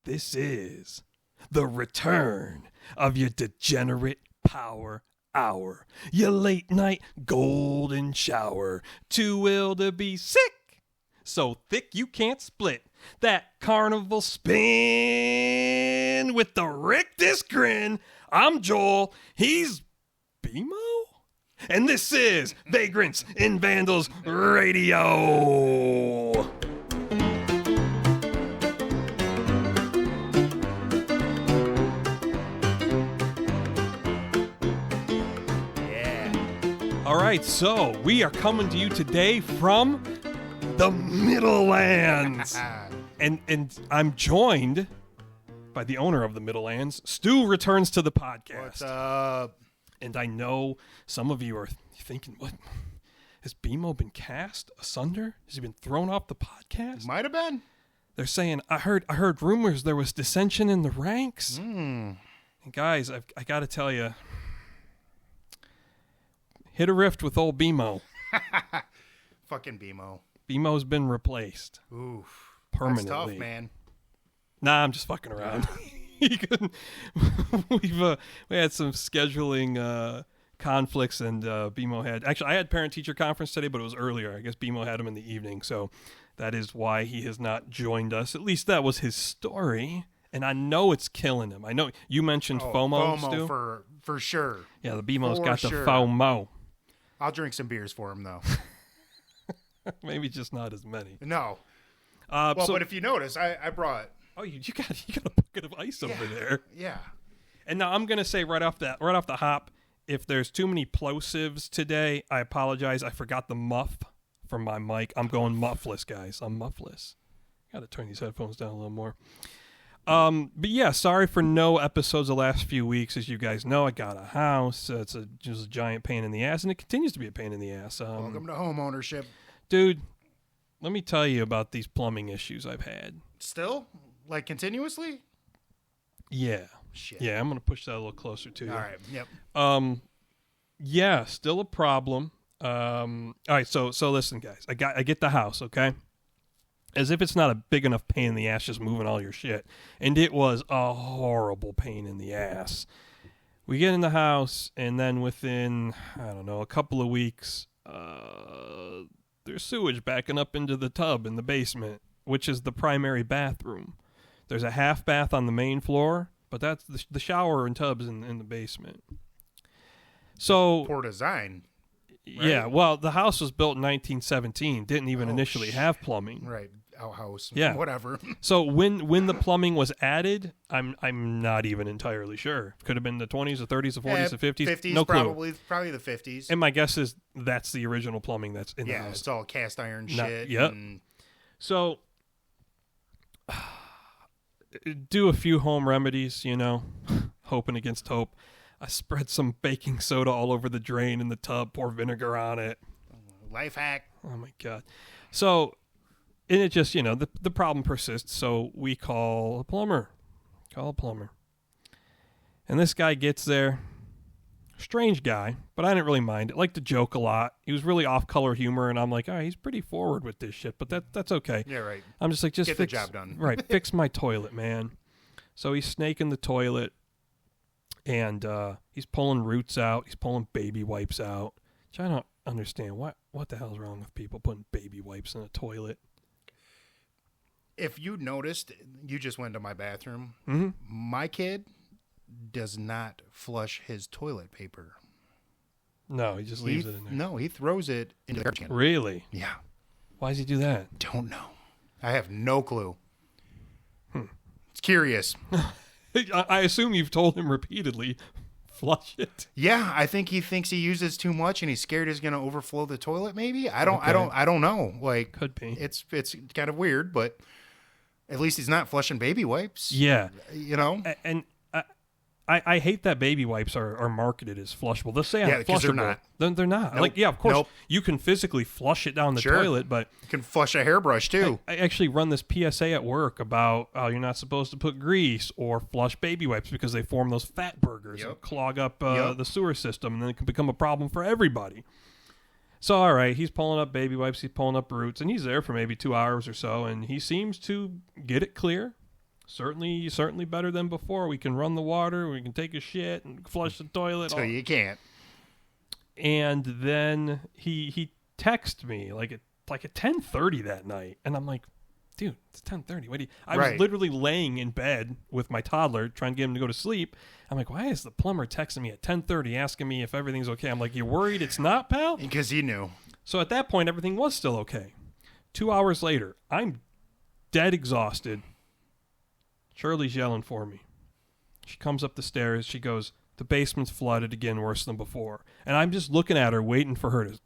This is the return of your degenerate power hour, your late night golden shower, too ill to be sick, so thick you can't split. That carnival spin with the rictus grin. I'm Joel, he's BMO, and this is Vagrants in Vandals Radio. All right, so we are coming to you today from the Middle Lands. and I'm joined by the owner of the Middle Lands. Stu returns to the podcast. What's up? And I know some of you are thinking, what? Has BMO been cast asunder? Has he been thrown off the podcast? Might have been. They're saying, I heard rumors there was dissension in the ranks. And guys, I got to tell you, hit a rift with old BMO. Fucking BMO. BMO's been replaced. Oof. Permanently. That's tough, man. Nah, I'm just fucking around. We had some scheduling conflicts, and BMO had... Actually, I had parent-teacher conference today, but it was earlier. I guess BMO had him in the evening, so that is why he has not joined us. At least that was his story, and I know it's killing him. I know you mentioned FOMO, Stu. For sure. Yeah, the BMO's got the sure. FOMO. I'll drink some beers for him, though. Maybe just not as many. No. But if you notice, I brought... Oh, you got a bucket of ice over there. Yeah. And now I'm gonna say right off the hop, if there's too many plosives today, I apologize. I forgot the muff from my mic. I'm going muffless, guys. I'm muffless. Got to turn these headphones down a little more. But yeah, sorry for no episodes the last few weeks. As you guys know, I got a house. It's just a giant pain in the ass, and it continues to be a pain in the ass. Welcome to home ownership. Dude, let me tell you about these plumbing issues I've had. Still? Like continuously? Yeah. Shit. Yeah, I'm going to push that a little closer to you. All right. Yep. Yeah, still a problem. All right, so listen, guys. I get the house, okay? As if it's not a big enough pain in the ass just moving all your shit. And it was a horrible pain in the ass. We get in the house, and then within, I don't know, a couple of weeks, there's sewage backing up into the tub in the basement, which is the primary bathroom. There's a half bath on the main floor, but that's the shower and tubs in the basement. So Poor design. Right? Yeah, well, the house was built in 1917. Didn't even initially have plumbing. Right, outhouse. Yeah, whatever. So when the plumbing was added, I'm not even entirely sure. Could have been the 20s, the 30s, the 40s, the 50s. 50s, no clue. Probably the 50s. And my guess is that's the original plumbing that's in the house. Yeah, it's all cast iron shit. Yep. So do a few home remedies, hoping against hope. I spread some baking soda all over the drain in the tub, pour vinegar on it. Life hack. Oh, my God. So, and it just, the problem persists, so we call a plumber. And this guy gets there. Strange guy, but I didn't really mind it. Liked to joke a lot. He was really off-color humor, and I'm like, all right, he's pretty forward with this shit, but that's okay. Yeah, right. I'm just like, get the job done. Right, fix my toilet, man. So he's snaking the toilet, and he's pulling roots out. He's pulling baby wipes out, which I don't understand. What the hell's wrong with people putting baby wipes in a toilet? If you noticed, you just went to my bathroom. Mm-hmm. My kid does not flush his toilet paper. No, he just leaves it in there. No, he throws it into the garbage can. Really? Yeah. Why does he do that? Don't know. I have no clue. It's curious. I assume you've told him repeatedly, flush it. Yeah, I think he thinks he uses too much and he's scared it's going to overflow the toilet maybe. I don't know. Like, could be. It's kind of weird, but at least he's not flushing baby wipes. Yeah. And I hate that baby wipes are marketed as flushable. They'll say flushable. They're not. They're not. Nope. Like, yeah, of course, Nope. You can physically flush it down the toilet, but... You can flush a hairbrush, too. I actually run this PSA at work about you're not supposed to put grease or flush baby wipes because they form those fat burgers and clog up the sewer system, and then it can become a problem for everybody. So, all right, he's pulling up baby wipes, he's pulling up roots, and he's there for maybe 2 hours or so, and he seems to get it clear. Certainly better than before. We can run the water, we can take a shit and flush the toilet. So you can't. And then he texted me like at 10:30 that night, and I'm like, dude, it's 10:30. I was literally laying in bed with my toddler trying to get him to go to sleep. I'm like, why is the plumber texting me at 10:30 asking me if everything's okay? I'm like, you worried it's not, pal? Because he knew. So at that point, everything was still okay. 2 hours later, I'm dead exhausted. Shirley's yelling for me. She comes up the stairs. She goes, the basement's flooded again, worse than before. And I'm just looking at her, waiting for her to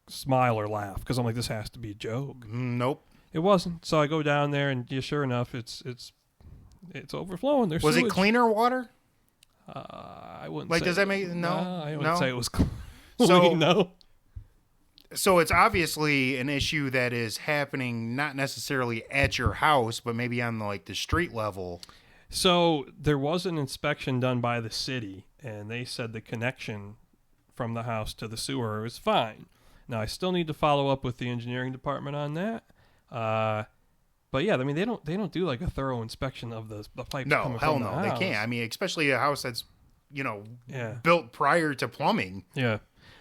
smile or laugh, because I'm like, this has to be a joke. Nope. It wasn't. So I go down there, and sure enough, it's overflowing. There's was sewage. it cleaner water? I wouldn't like, say. does that make no? I wouldn't say it was clean. So no. So it's obviously an issue that is happening not necessarily at your house, but maybe on the street level. So there was an inspection done by the city, and they said the connection from the house to the sewer is fine. Now I still need to follow up with the engineering department on that. But yeah, I mean they don't do like a thorough inspection of the pipes. No, coming hell from no, the they house. can't. I mean, especially a house that's built prior to plumbing. Yeah.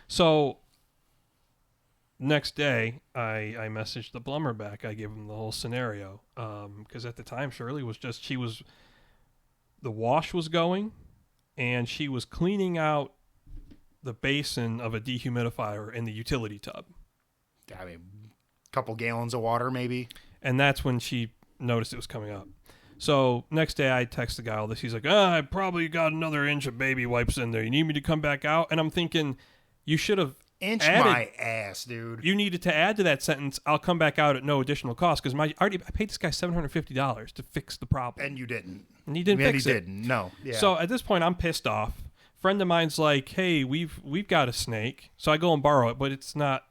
So next day, I messaged the plumber back. I gave him the whole scenario because at the time Shirley was the wash was going, and she was cleaning out the basin of a dehumidifier in the utility tub. I mean, a couple gallons of water maybe. And that's when she noticed it was coming up. So next day I text the guy all this. He's like, I probably got another inch of baby wipes in there. You need me to come back out? And I'm thinking, you should have my ass, dude. You needed to add to that sentence, I'll come back out at no additional cost, because I paid this guy $750 to fix the problem. And you didn't. And he didn't fix it. He didn't. No. Yeah. So at this point, I'm pissed off. Friend of mine's like, hey, we've got a snake. So I go and borrow it, but it's not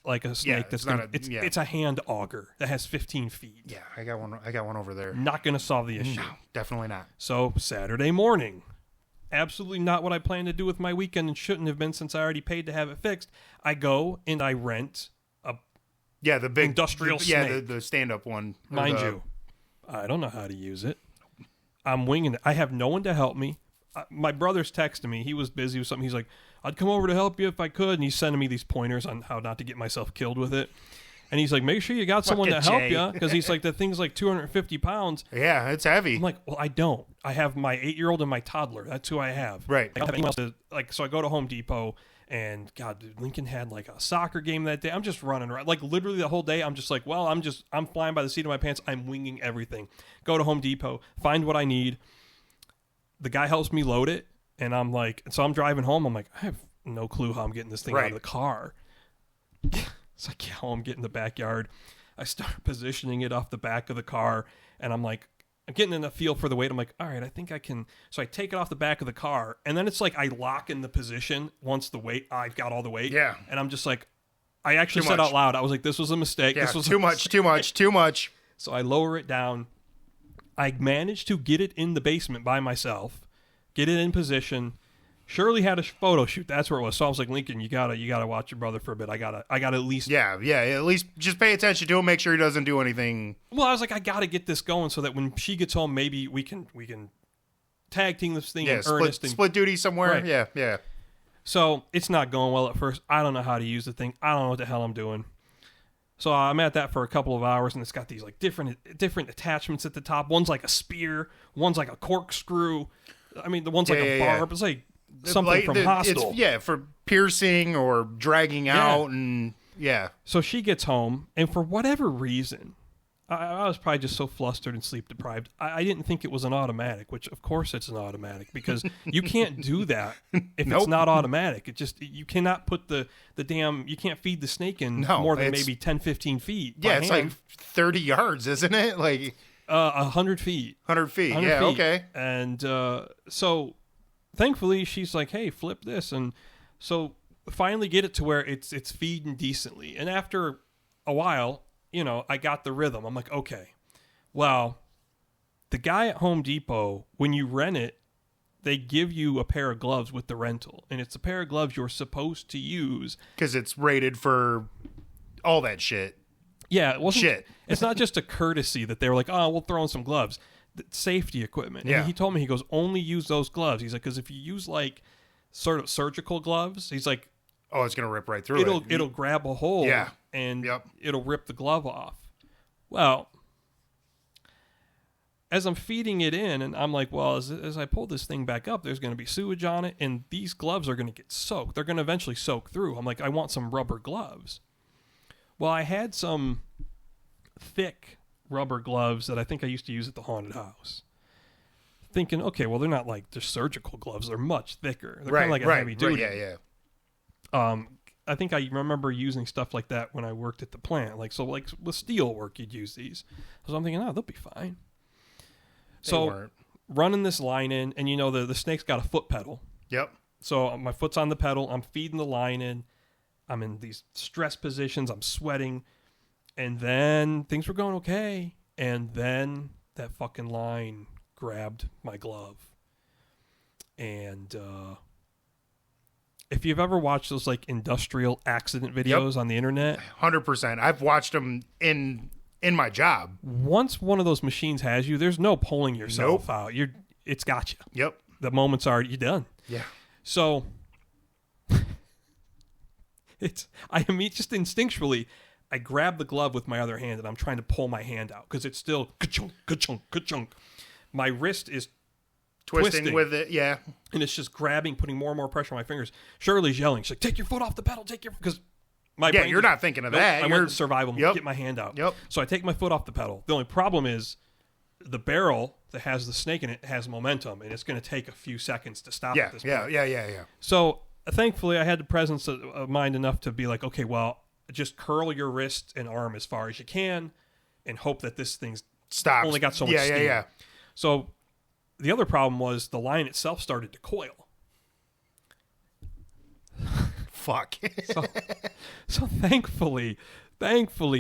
like a snake it's a hand auger that has 15 feet. Yeah, I got one over there. Not going to solve the issue. No, definitely not. So Saturday morning, absolutely not what I planned to do with my weekend, and shouldn't have been since I already paid to have it fixed. I go and I rent the big industrial snake. Yeah, the stand-up one. Mind you, I don't know how to use it. I'm winging it. I have no one to help me. My brother's texting me. He was busy with something. He's like, I'd come over to help you if I could. And he's sending me these pointers on how not to get myself killed with it. And he's like, make sure you got someone to help you. Because he's like, the thing's like 250 pounds. Yeah, it's heavy. I'm like, well, I don't. I have my 8-year-old and my toddler. That's who I have. Right. I don't have anyone else to, so I go to Home Depot. And God, dude, Lincoln had like a soccer game that day. I'm just running around. Like literally the whole day, I'm just like, well, I'm flying by the seat of my pants. I'm winging everything. Go to Home Depot, find what I need. The guy helps me load it. And I'm like, so I'm driving home. I'm like, I have no clue how I'm getting this thing out of the car. It's like, yeah, I'm getting in the backyard. I start positioning it off the back of the car. And I'm like, I'm getting in the feel for the weight. I'm like, all right, I think I can. So I take it off the back of the car. And then it's like I lock in the position once I've got all the weight. Yeah. And I'm just like, I actually said out loud, I was like, this was a mistake. Yeah, this was too much. So I lower it down. I managed to get it in the basement by myself. Get it in position. Shirley had a photo shoot. That's where it was. So I was like, Lincoln, you gotta watch your brother for a bit. I gotta at least at least just pay attention to him. Make sure he doesn't do anything. Well, I was like, I gotta get this going so that when she gets home, maybe we can tag team this thing in earnest. Split duty somewhere. Right. Yeah. So it's not going well at first. I don't know how to use the thing. I don't know what the hell I'm doing. So I'm at that for a couple of hours, and it's got these like different attachments at the top. One's like a spear. One's like a corkscrew. I mean, the one's like a barb. It's like something from Hostel. For piercing or dragging out, and So she gets home, and for whatever reason, I was probably just so flustered and sleep deprived. I didn't think it was an automatic, which of course it's an automatic, because you can't do that if it's not automatic. You cannot put the damn, you can't feed the snake in more than maybe 10, 15 feet. Yeah, it's like 30 yards, isn't it? Like 100 feet. 100 feet. 100 yeah, feet. Okay. And so thankfully she's like, hey, flip this. And so finally get it to where it's feeding decently. And after a while, I got the rhythm. I'm like, okay, well, the guy at Home Depot, when you rent it, they give you a pair of gloves with the rental. And it's a pair of gloves you're supposed to use. Because it's rated for all that shit. Yeah. It wasn't, it's not just a courtesy that they were like, oh, we'll throw in some gloves. safety equipment. Yeah. And he told me, he goes, only use those gloves. He's like, because if you use like sort of surgical gloves, he's like, oh, it's gonna rip right through it. It'll grab a hole. Yeah. And Yep. it'll rip the glove off. Well, as I'm feeding it in, and I'm like, well, as I pull this thing back up, there's going to be sewage on it, and these gloves are going to get soaked. They're going to eventually soak through. I'm like, I want some rubber gloves. Well, I had some thick rubber gloves that I think I used to use at the haunted house. Thinking, okay, well, they're not like just surgical gloves. They're much thicker. They're kind of like a heavy duty. Yeah. I think I remember using stuff like that when I worked at the plant. Like with steel work, you'd use these. So I'm thinking, oh, they'll be fine. So running this line in, and the snake's got a foot pedal. Yep. So my foot's on the pedal. I'm feeding the line in. I'm in these stress positions. I'm sweating. And then things were going okay. And then that fucking line grabbed my glove. And if you've ever watched those like industrial accident videos on the internet. 100%. I've watched them in my job. Once one of those machines has you, there's no pulling yourself out. It's got you. Yep. The moment's already done. Yeah. So I mean, just instinctually, I grab the glove with my other hand and I'm trying to pull my hand out because it's still ka-chunk, ka-chunk, ka-chunk. My wrist is twisting with it, yeah. And it's just grabbing, putting more and more pressure on my fingers. Shirley's yelling. She's like, take your foot off the pedal, because my brain you're not thinking of that. I went to survival mode, get my hand out. Yep. So I take my foot off the pedal. The only problem is the barrel that has the snake in it has momentum, and it's going to take a few seconds to stop at this point. Yeah. So thankfully, I had the presence of mind enough to be like, okay, well, just curl your wrist and arm as far as you can and hope that this thing's stops. Only got so much steam. Yeah. So the other problem was the line itself started to coil. Fuck. So thankfully,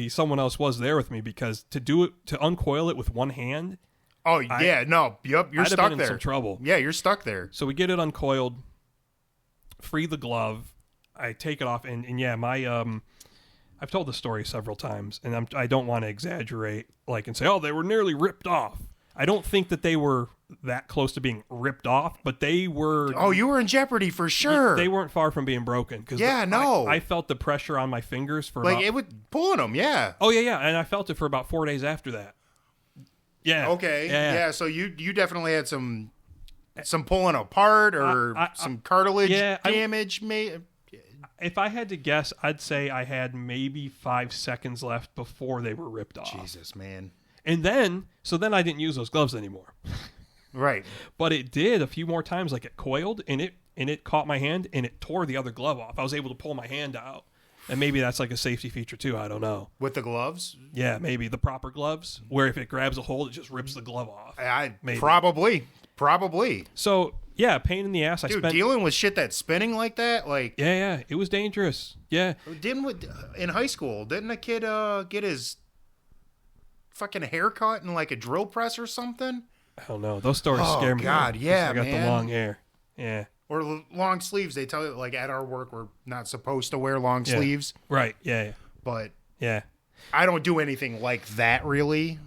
someone else was there with me, because to uncoil it with one hand. Oh yeah, you're I'd stuck have been there. in some trouble. Yeah, you're stuck there. So we get it uncoiled, free the glove. I take it off, and yeah, I've told the story several times, and I don't want to exaggerate, and say, oh, they were nearly ripped off. I don't think that they were that close to being ripped off, but they were. Oh, you were in jeopardy for sure. They weren't far from being broken. I felt the pressure on my fingers for it was pulling them. Yeah. Oh yeah, and I felt it for about 4 days after that. Yeah. Okay. Yeah. So you definitely had some pulling apart or some cartilage damage. If I had to guess, I'd say I had maybe 5 seconds left before they were ripped off. Jesus, man. And then I didn't use those gloves anymore. Right. But it did a few more times. It coiled and it caught my hand and it tore the other glove off. I was able to pull my hand out. And maybe that's like a safety feature too. I don't know. With the gloves? Yeah, maybe the proper gloves, where if it grabs a hold, it just rips the glove off. Probably. So yeah, pain in the ass. Dealing with shit that's spinning like that, yeah, it was dangerous. Yeah. In high school, didn't a kid get his fucking haircut in a drill press or something? I don't know. Those stories scare me. Oh God, yeah, I got the long hair. Yeah. Or long sleeves. They tell you, at our work, we're not supposed to wear long sleeves. Right. Yeah. But yeah, I don't do anything like that really.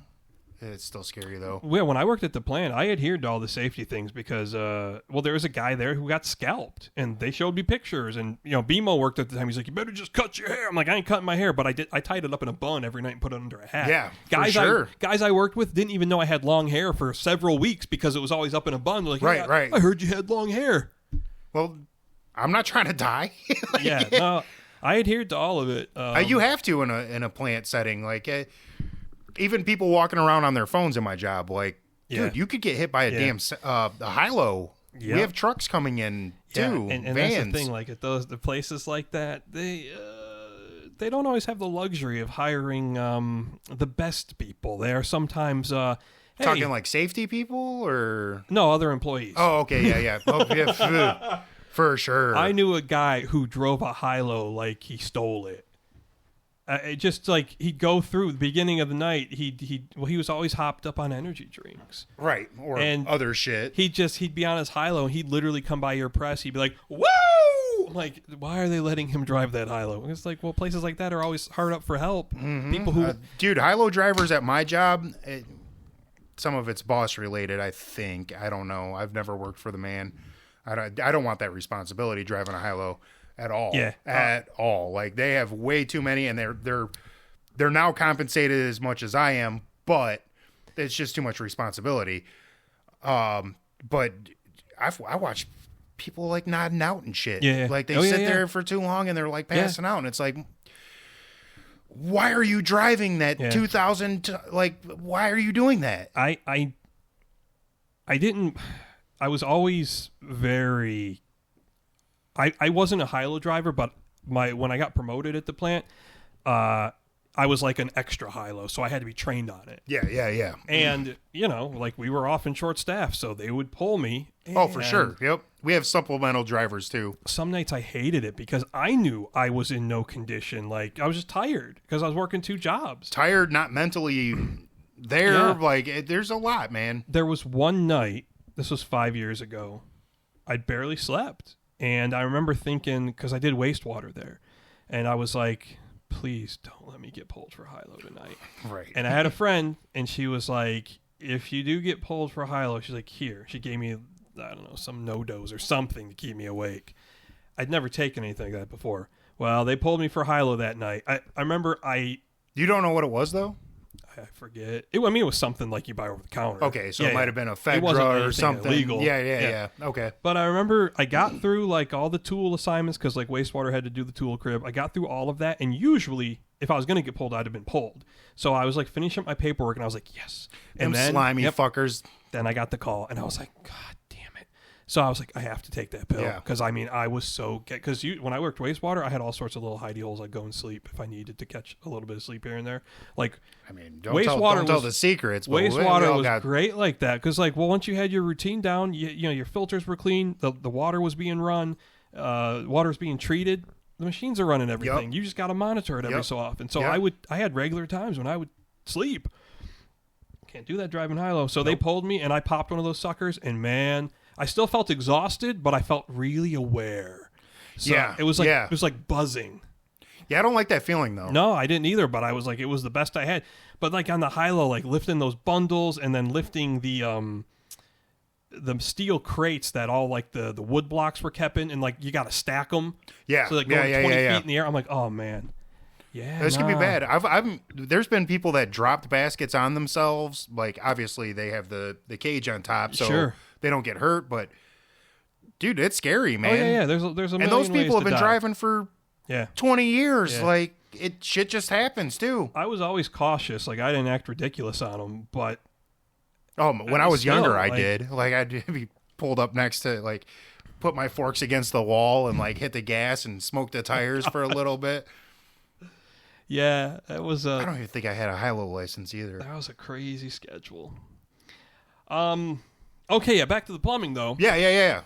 It's still scary though. Well, when I worked at the plant, I adhered to all the safety things because, there was a guy there who got scalped, and they showed me pictures. And BMO worked at the time. He's like, "You better just cut your hair." I'm like, "I ain't cutting my hair," but I tied it up in a bun every night and put it under a hat. Yeah, guys, for sure. Guys I worked with didn't even know I had long hair for several weeks because it was always up in a bun. They're like, right. I heard you had long hair. Well, I'm not trying to die. Yeah, no, I adhered to all of it. You have to in a plant setting, even people walking around on their phones in my job, dude, you could get hit by a damn high-low. Yep. We have trucks coming in too, and vans. That's the thing. At the places like that, they don't always have the luxury of hiring the best people. They are sometimes talking safety people or no other employees. Oh, okay, yeah. Oh, yeah, for sure. I knew a guy who drove a high-low like he stole it. Just he'd go through the beginning of the night. He was always hopped up on energy drinks, right, or other shit. He'd be on his high-low. And he'd literally come by your press. He'd be like, "Whoa!" I'm like, why are they letting him drive that high-low? It's well, places like that are always hard up for help. Mm-hmm. People who, dude, high-low drivers at my job. some of it's boss related, I think. I don't know. I've never worked for the man. I don't want that responsibility driving a high-low at all. Yeah. At all. Like, they have way too many, and they're now compensated as much as I am, but it's just too much responsibility. But I watch people like nodding out and shit. Yeah. Like, they sit there for too long and they're like passing out, and it's like, why are you driving that 2000? Like, why are you doing that? I was always very. I wasn't a high-low driver, but when I got promoted at the plant, I was like an extra high-low, so I had to be trained on it. Yeah. And, like we were often short-staffed, so they would pull me. Oh, for sure. Yep. We have supplemental drivers, too. Some nights I hated it because I knew I was in no condition. Like, I was just tired because I was working 2 jobs. Tired, not mentally there. Yeah. Like, there's a lot, man. There was one night, this was 5 years ago, I barely slept. And I remember thinking, because I did wastewater there, and I was like, please don't let me get pulled for high-low tonight. Right. And I had a friend, and she was like, if you do get pulled for high-low, she's like, here. She gave me, I don't know, some no-dose or something to keep me awake. I'd never taken anything like that before. Well, they pulled me for high-low that night. I remember You don't know what it was, though? I forget. It was something like you buy over the counter. Okay, so it might have been a Fedra or something. Illegal. Yeah. Okay. But I remember I got through like all the tool assignments because like wastewater had to do the tool crib. I got through all of that, and usually if I was going to get pulled, I'd have been pulled. So I was like finishing up my paperwork, and I was like, yes. And then slimy fuckers. Then I got the call, and I was like, God damn it. So I was like, I have to take that pill because I was so because when I worked wastewater, I had all sorts of little hidey holes. I'd go and sleep if I needed to catch a little bit of sleep here and there. Like, don't tell the secrets. But wastewater was great like that because, like, once you had your routine down, your filters were clean, the water was being run, water was being treated, the machines are running everything. Yep. You just got to monitor it every so often. So I had regular times when I would sleep. Can't do that driving high-low. So they pulled me, and I popped one of those suckers, and man, I still felt exhausted, but I felt really aware. So it was like buzzing. Yeah, I don't like that feeling though. No, I didn't either, but I was like, it was the best I had. But like on the high-low, like lifting those bundles and then lifting the steel crates that all like the wood blocks were kept in, and like you got to stack them. Yeah. So like going 20 feet in the air. I'm like, oh man. Yeah, this can be bad. There's been people that dropped baskets on themselves. Like obviously they have the cage on top, so they don't get hurt. But dude, it's scary, man. Oh yeah. There's a million and those people have been die. Driving for 20 years. Yeah. Like shit just happens too. I was always cautious. Like I didn't act ridiculous on them, but when I was younger, I did. Like I'd be pulled up next to like put my forks against the wall and like hit the gas and smoke the tires for a little bit. Yeah, that was I don't even think I had a high-low license either. That was a crazy schedule. Okay, back to the plumbing though. Yeah.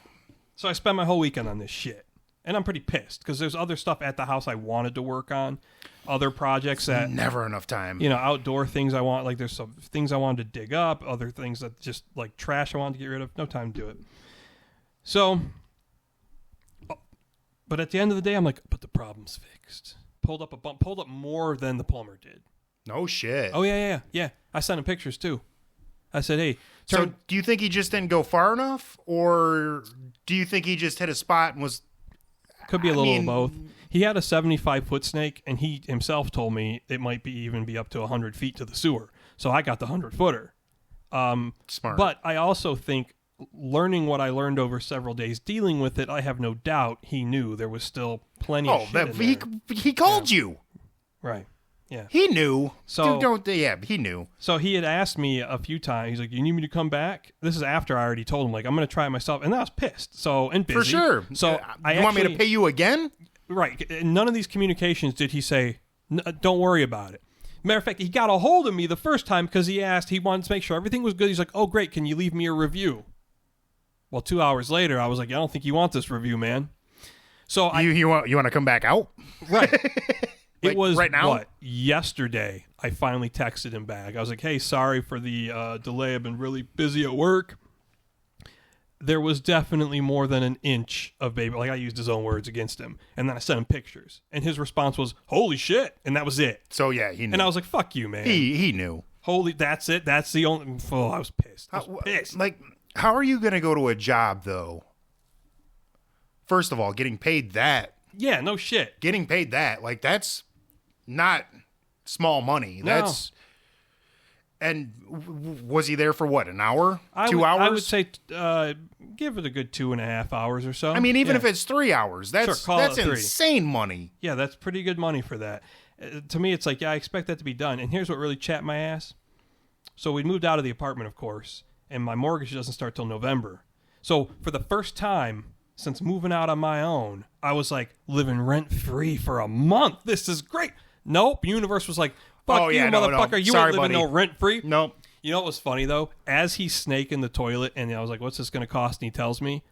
So I spent my whole weekend on this shit. And I'm pretty pissed because there's other stuff at the house I wanted to work on, other projects that never enough time. Outdoor things I want, like there's some things I wanted to dig up, other things that just like trash I wanted to get rid of, no time to do it. So but at the end of the day I'm like, but the problem's fixed. Pulled up more than the plumber did. No shit. Oh yeah. I sent him pictures too. I said, hey. So do you think he just didn't go far enough, or do you think he just hit a spot and was? Could be a little of both. He had a 75-foot snake, and he himself told me it might even be up to 100 feet to the sewer. So I got the 100-footer. Smart. But I also think learning what I learned over several days dealing with it, I have no doubt he knew there was still plenty of shit in there. He called you. Right. Yeah. He knew. So he knew. So he had asked me a few times. He's like, "You need me to come back?" This is after I already told him, like, I'm going to try it myself, and I was pissed. And busy. For sure. So you want me to pay you again? Right. None of these communications did he say, "Don't worry about it." Matter of fact, he got a hold of me the first time because he wanted to make sure everything was good. He's like, "Oh, great. Can you leave me a review?" Well, 2 hours later, I was like, I don't think you want this review, man. So you want to come back out? Right. It was right now? Yesterday, I finally texted him back. I was like, hey, sorry for the delay. I've been really busy at work. There was definitely more than an inch of baby. Like I used his own words against him. And then I sent him pictures. And his response was, holy shit. And that was it. So yeah, he knew. And I was like, fuck you, man. He knew. Holy, that's it. That's the only. Oh, I was pissed. Like, how are you going to go to a job, though? First of all, getting paid that. Yeah, no shit. Getting paid that. Like, that's not small money. No. That's. And was he there for what, an hour? 2 hours? I would say give it a good 2.5 hours or so. I mean, even if it's 3 hours, that's sure, insane money. Yeah, that's pretty good money for that. To me, it's like, yeah, I expect that to be done. And here's what really chapped my ass. So we moved out of the apartment, of course, and my mortgage doesn't start till November. So for the first time since moving out on my own, I was like living rent-free for a month. This is great. Nope. Universe was like, fuck you, motherfucker. No. You Sorry, ain't living buddy. no rent-free. Nope. You know what was funny, though? As he's snaking the toilet, and I was like, what's this going to cost? And he tells me.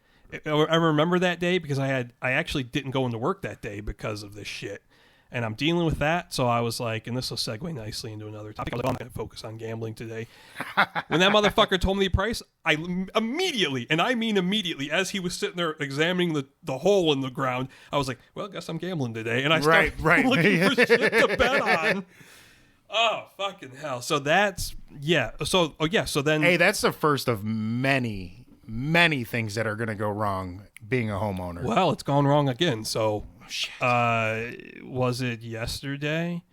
I remember that day because I actually didn't go into work that day because of this shit. And I'm dealing with that, so I was like, and this will segue nicely into another topic. I'm going to focus on gambling today. When that motherfucker told me the price, I immediately, and I mean immediately, as he was sitting there examining the hole in the ground, I was like, well, I guess I'm gambling today. And I started looking for shit to bet on. Oh, fucking hell. So that's, yeah. So then. Hey, that's the first of many, many things that are going to go wrong being a homeowner. Well, it's gone wrong again, so. Was it yesterday?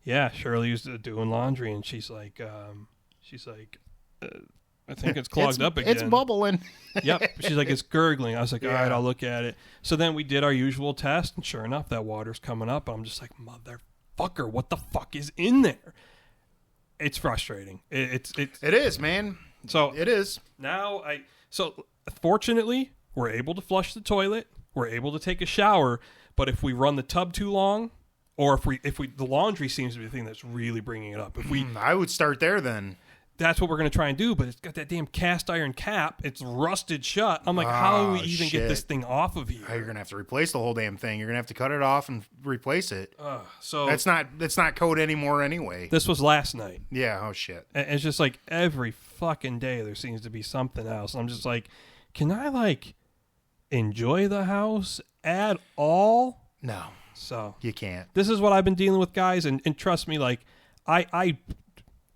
Yeah, Shirley was doing laundry, and she's like, I think it's clogged up again. It's bubbling. Yep. She's like, it's gurgling. I was like, all right, I'll look at it. So then we did our usual test, and sure enough, that water's coming up. I'm just like, motherfucker, what the fuck is in there? It's frustrating. It is, man. So it is. Now fortunately, we're able to flush the toilet. We're able to take a shower. But if we run the tub too long, or if we the laundry seems to be the thing that's really bringing it up. I would start there then. That's what we're going to try and do, but it's got that damn cast iron cap. It's rusted shut. I'm like, how do we even get this thing off of here? You're going to have to replace the whole damn thing. You're going to have to cut it off and replace it. So that's not code anymore anyway. This was last night. Yeah, oh shit. And it's just like every fucking day there seems to be something else. I'm just like, can I enjoy the house at all? No. So you can't. This is what I've been dealing with, guys, and trust me,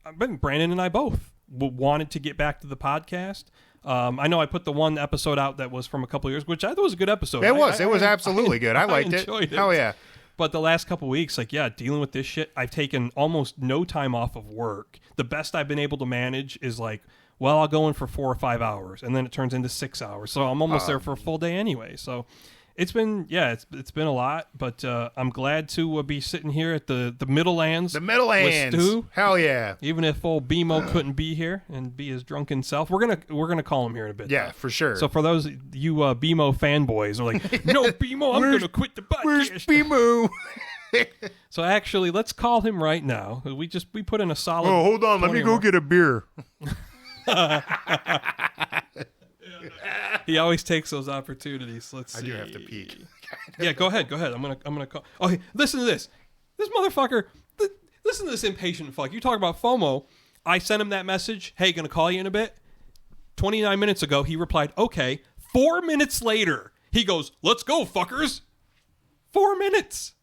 I've been Brandon and I both wanted to get back to the podcast. I know I put the one episode out that was from a couple of years, which I thought was a good episode. It was absolutely good. I liked it. Hell yeah. But the last couple of weeks, dealing with this shit, I've taken almost no time off of work. The best I've been able to manage is I'll go in for 4 or 5 hours, and then it turns into 6 hours. So I'm almost there for a full day anyway. So it's been it's been a lot, but I'm glad to be sitting here at the Middlelands. The Middlelands. With Stu. Hell yeah. Even if old BMO couldn't be here and be his drunken self, we're gonna call him here in a bit. Yeah, though. for sure. So for those you BMO fanboys are like, no BMO, I'm gonna quit the podcast. Where's BMO? So actually, let's call him right now. We put in a solid. Oh, hold on, let me go get a beer. He always takes those opportunities. Let's see. I do have to peek. Yeah, go ahead. I'm gonna call. Oh, hey, listen to this. This motherfucker. Listen to this impatient fuck. You talk about FOMO. I sent him that message. Hey, gonna call you in a bit. 29 minutes ago, he replied, okay. 4 minutes later, he goes, let's go, fuckers. 4 minutes.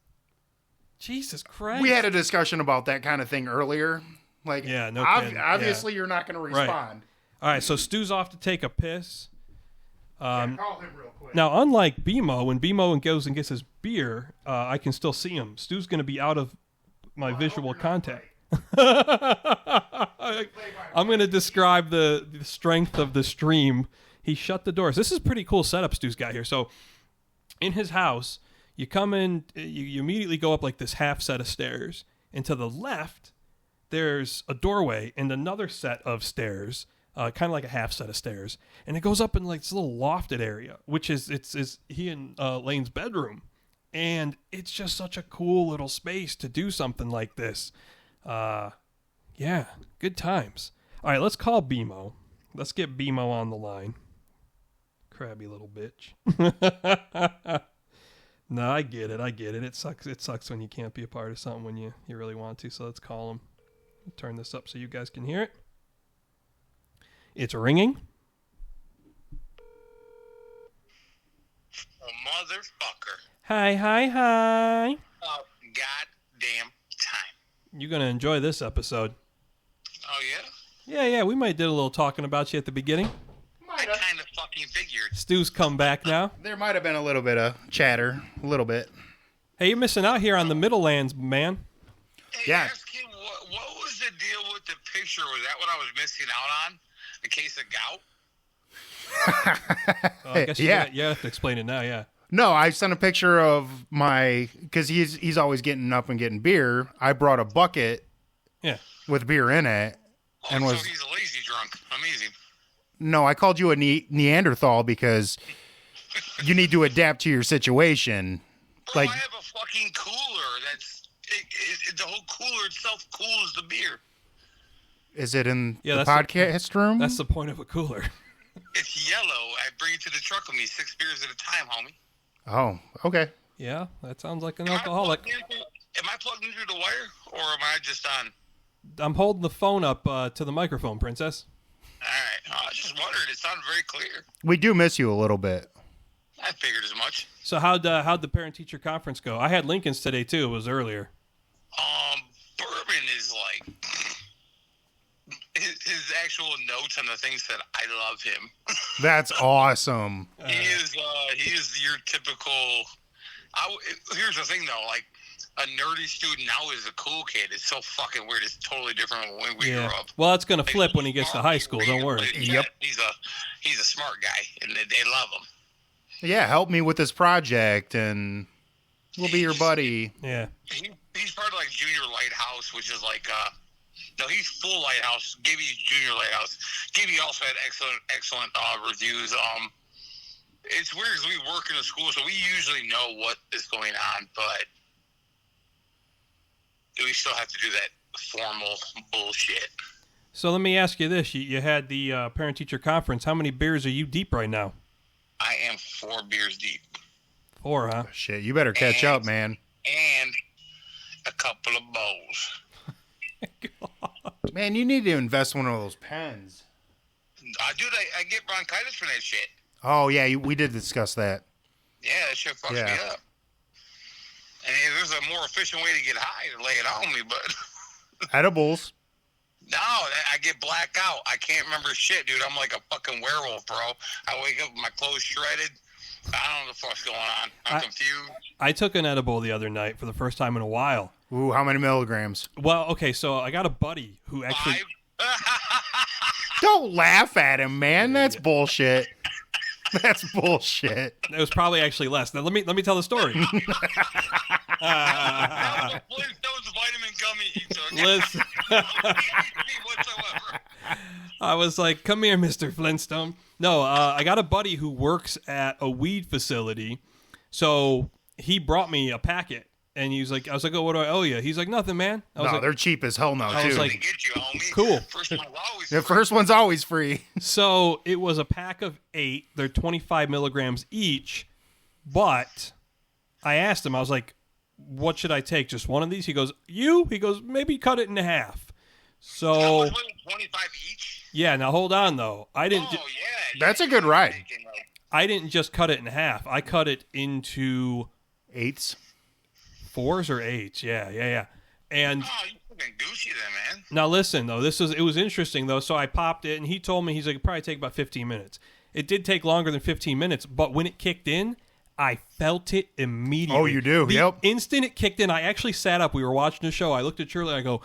Jesus Christ. We had a discussion about that kind of thing earlier. Obviously, you're not going to respond. Right. All right, so Stu's off to take a piss. Call him real quick. Now, unlike BMO, when BMO goes and gets his beer, I can still see him. Stu's going to be out of my visual contact. I'm going to describe the strength of the stream. He shut the doors. This is a pretty cool setup Stu's got here. So, in his house, you come in, you immediately go up this half set of stairs, and to the left, there's a doorway and another set of stairs. Kind of like a half set of stairs, and it goes up in this little lofted area, which is he and Lane's bedroom, and it's just such a cool little space to do something like this. Yeah, good times. All right, let's call BMO. Let's get BMO on the line. Crabby little bitch. No, I get it. It sucks when you can't be a part of something when you really want to. So let's call him. Turn this up so you guys can hear it. It's ringing. A motherfucker. Hi. Oh, goddamn time. You're going to enjoy this episode. Oh, yeah? Yeah, we might have did a little talking about you at the beginning. I kind of fucking figured. Stu's come back now. There might have been a little bit of chatter. A little bit. Hey, you're missing out here on the Middlelands, man. Hey, Yeah. ask him, what was the deal with the picture? Was that what I was missing out on? The case of gout? Well, I guess you have to explain it now, yeah. No, I sent a picture of because he's always getting up and getting beer. I brought a bucket with beer in it. So he's a lazy drunk. Amazing. No, I called you a Neanderthal because you need to adapt to your situation. Bro, I have a fucking cooler. The whole cooler itself cools the beer. Is it in the that's podcast room? That's the point of a cooler. It's yellow. I bring it to the truck with me, 6 beers at a time, homie. Oh, okay. Yeah, that sounds like an alcoholic. Am I plugged into the wire, or am I just on? I'm holding the phone up to the microphone, Princess. All right. I just wondered. It sounded very clear. We do miss you a little bit. I figured as much. So how'd the parent-teacher conference go? I had Lincoln's today, too. It was earlier. Bourbon is like... His actual notes on the thing said, "I love him." That's awesome. He is your typical... Here's the thing, though. Like, a nerdy student now is a cool kid. It's so fucking weird. It's totally different from when we grew up. Well, it's going to flip when he gets to high school. Don't worry. Yep. He's a smart guy, and they love him. Yeah, help me with this project, and we'll be your buddy. Yeah. He's part of, like, Junior Lighthouse, which is like... No, he's full Lighthouse. Gibby's Junior Lighthouse. Gibby also had excellent reviews. It's weird because we work in a school, so we usually know what is going on, but we still have to do that formal bullshit. So let me ask you this. You had the parent-teacher conference. How many beers are you deep right now? I am 4 beers deep. 4, huh? Shit, you better catch up, man. And a couple of bowls. Man, you need to invest in one of those pens. Dude, I get bronchitis for that shit. Oh, yeah, we did discuss that. Yeah, that shit fucks me up. And there's a more efficient way to get high to lay it on me, but... Edibles. No, I get blacked out. I can't remember shit, dude. I'm like a fucking werewolf, bro. I wake up with my clothes shredded. I don't know what the fuck's going on. I'm confused. I took an edible the other night for the first time in a while. Ooh, how many milligrams? Well, okay, so I got a buddy who actually... 5? Don't laugh at him, man. That's bullshit. That's bullshit. It was probably actually less. Now, let me tell the story. That was vitamin gummy he took. Listen. Whatsoever. I was like, come here, Mr. Flintstone. No, I got a buddy who works at a weed facility. So he brought me a packet. And he was like, I was like, oh, what do I owe you? He's like, nothing, man. I was like, they're cheap as hell now, too. I was like, Get you, homie. Cool. The first one's always free. So it was a pack of 8. They're 25 milligrams each. But I asked him, I was like, what should I take? Just one of these? He goes, you? He goes, maybe cut it in half. So 25 each? Yeah, now hold on though. I didn't That's a good ride. I didn't just cut it in half. I cut it into 8s. 4s or 8s. Yeah. And you fucking Gucci then, man. Now listen though, it was interesting though. So I popped it and he told me, he's like, it'd probably take about 15 minutes. It did take longer than 15 minutes, but when it kicked in, I felt it immediately. Oh, you do? The instant it kicked in, I actually sat up. We were watching the show. I looked at Shirley and I go,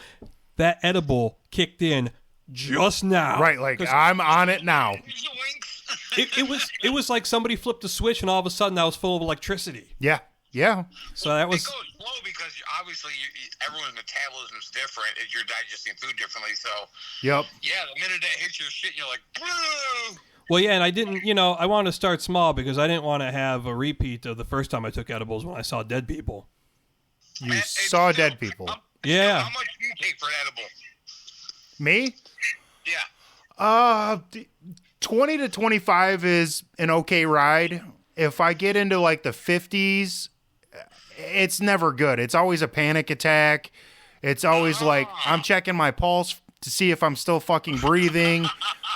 that edible kicked in just now. Right, like I'm on it now. It was like somebody flipped a switch and all of a sudden that was full of electricity. Yeah. So that was... It goes slow because obviously everyone's metabolism is different. You're digesting food differently. So, yep. Yeah, the minute that hits your shit, you're like, boo! Well, yeah, and I didn't, I wanted to start small because I didn't want to have a repeat of the first time I took edibles when I saw dead people. You saw dead people? Yeah. How much do you take for an edible? Me? Yeah. 20 to 25 is an okay ride. If I get into like the 50s, it's never good. It's always a panic attack. It's always like I'm checking my pulse to see if I'm still fucking breathing.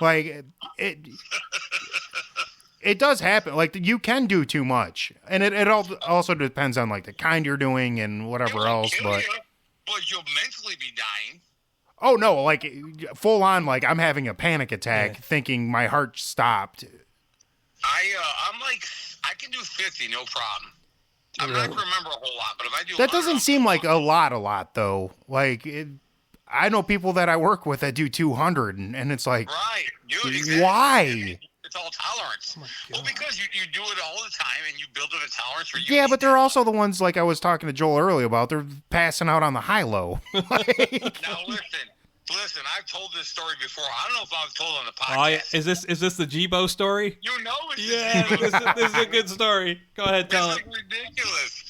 Like it does happen. Like you can do too much, and it also depends on like the kind you're doing and whatever else. But you'll mentally be dying. Oh no, like full on, like I'm having a panic attack, thinking my heart stopped. I'm like, I can do 50, no problem. I'm not gonna remember a whole lot, but if I do, That doesn't seem like a lot though. Like I know people that I work with that do 200, and it's like, right, dude, exactly. Why? It's all tolerance. Well, because you do it all the time, and you build up a tolerance for you. Yeah, but they're also the ones, like I was talking to Joel earlier about, they're passing out on the high-low. Now, listen, I've told this story before. I don't know if I've told it on the podcast. Is this the Jibo story? You know it's this is a good story. Go ahead, tell it. It's ridiculous.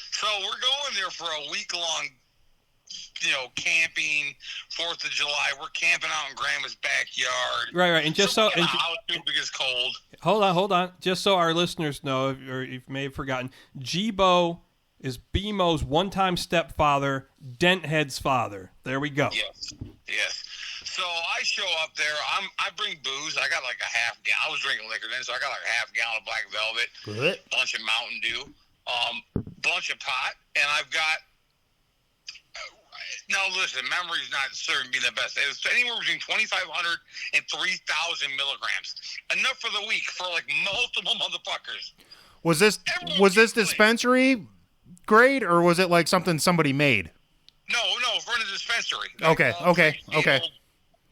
So we're going there for a week-long, camping, 4th of July. We're camping out in Grandma's backyard. Right. And just so... the house is cold. Hold on. Just so our listeners know, or you may have forgotten, Jibo is BMO's one-time stepfather, Denthead's father. There we go. Yes. So I show up there. I bring booze. I got like a half gallon. I was drinking liquor then, so I got like a half gallon of Black Velvet, bunch of Mountain Dew, bunch of pot, and I've got... Now, listen, memory's not serving me the best. It was anywhere between 2,500 and 3,000 milligrams. Enough for the week for, like, multiple motherfuckers. Was this dispensary grade, or was it, like, something somebody made? No, for the dispensary. Okay.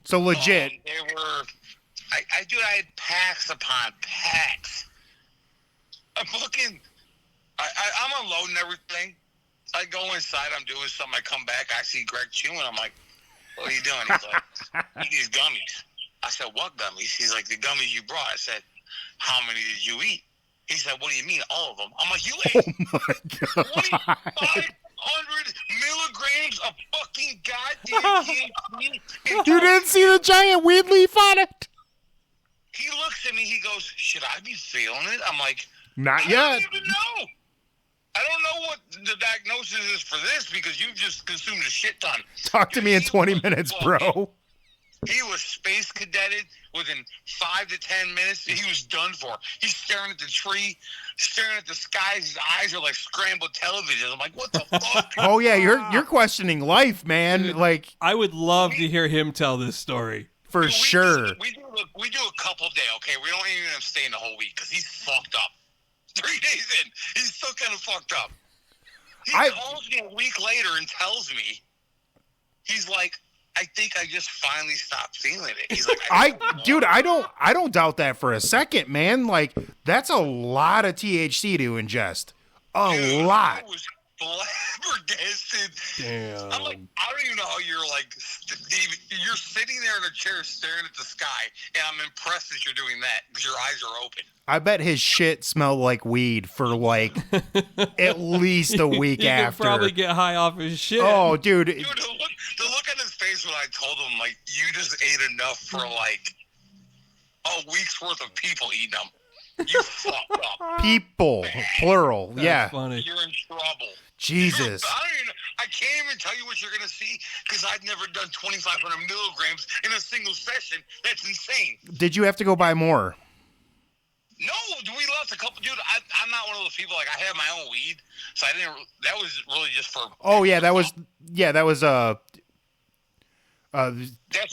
So legit. They were... I had packs upon packs. I'm looking... I'm unloading everything. I go inside, I'm doing something, I come back, I see Greg chewing, I'm like, what are you doing? He's like, eat these gummies. I said, what gummies? He's like, the gummies you brought. I said, how many did you eat? He said, what do you mean, all of them? I'm like, you ate 2,500 milligrams of fucking goddamn THC. You didn't see the giant weed leaf on it? He looks at me, he goes, should I be feeling it? I'm like, not yet. I don't even know. I don't know what the diagnosis is for this because you've just consumed a shit ton. Talk to me in 20 minutes, bro. He was space cadeted within 5 to 10 minutes. He was done for. He's staring at the tree, staring at the skies. His eyes are like scrambled television. I'm like, what the fuck? Oh yeah, you're questioning life, man. Dude, like, I would love to hear him tell this story. For sure. We do a couple day, okay? We don't even stay in the whole week because he's fucked up. 3 days in, he's still kind of fucked up. He calls me a week later and tells me, he's like, I think I just finally stopped feeling it. He's like, I don't doubt that for a second, man. Like, that's a lot of THC to ingest. A lot. I was flabbergasted. Damn. I'm like, I don't even know how you're like, you're sitting there in a chair staring at the sky, and I'm impressed that you're doing that because your eyes are open. I bet his shit smelled like weed for like at least a week after. Could probably get high off his shit. Oh, dude. The look on his face when I told him, like, you just ate enough for like a week's worth of people eating them. You fucked up. People, plural. That's yeah. Funny. You're in trouble. Jesus. I can't even tell you what you're going to see because I've never done 2,500 milligrams in a single session. That's insane. Did you have to go buy more? No, we left a couple. Dude, I'm not one of those people. Like, I have my own weed, so I didn't. That was really just for. Oh yeah, that was. That's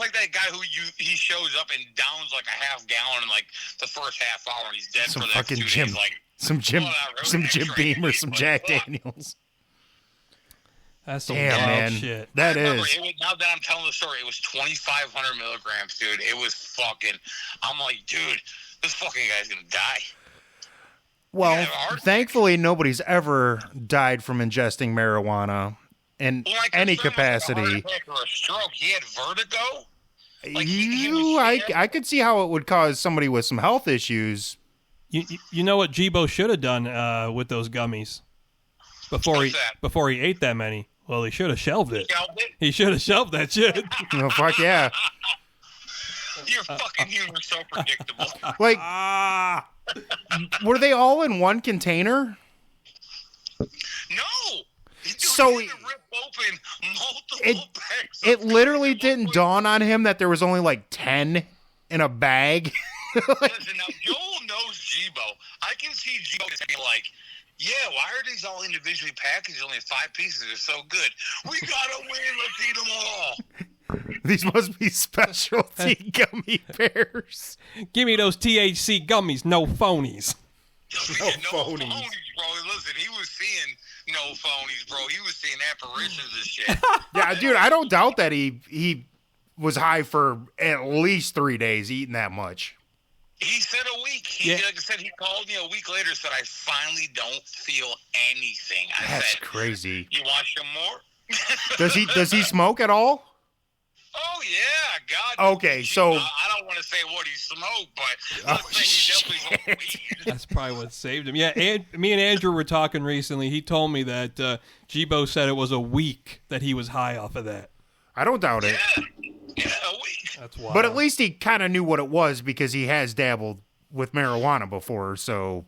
like that guy who he shows up and downs like a half gallon in like the first half hour, and he's dead some for the next 2 fucking days. Jim, Like some Jim Beam or some Jack Daniels. That's some damn, wild man. Shit. That is. Now that I'm telling the story, it was 2,500 milligrams, dude. It was fucking. I'm like, dude, this fucking guy's gonna die. Well, thankfully, nobody's ever died from ingesting marijuana in any capacity. Like a heart attack or a stroke. He had vertigo. Like I could see how it would cause somebody with some health issues. You know what Jibo should have done with those gummies before he ate that many? Well, he should have shelved it. He should have shelved that shit. Oh, fuck yeah. Your fucking humor's so predictable. Like, were they all in one container? No. So rip open multiple bags. It literally didn't dawn on him that there was only like 10 in a bag. Listen, now Joel knows Jibo. I can see Jibo saying like, yeah, why are these all individually packaged? Only 5 pieces. They're so good. We gotta win. Let's eat them all. These must be specialty gummy bears. Give me those THC gummies, no phonies. No phonies, bro. Listen, he was seeing no phonies, bro. He was seeing apparitions and shit. Yeah, dude, I don't doubt that he was high for at least 3 days eating that much. He said a week. Like I said, he called me a week later and said, I finally don't feel anything. That's crazy. You want some more? Does he smoke at all? Oh, yeah. God. Okay, so... I don't want to say what he smoked, but let's say he definitely smoked weed. That's probably what saved him. Yeah, me and Andrew were talking recently. He told me that Jibo said it was a week that he was high off of that. I don't doubt it. Yeah, a week. That's wild. But at least he kind of knew what it was because he has dabbled with marijuana before, so...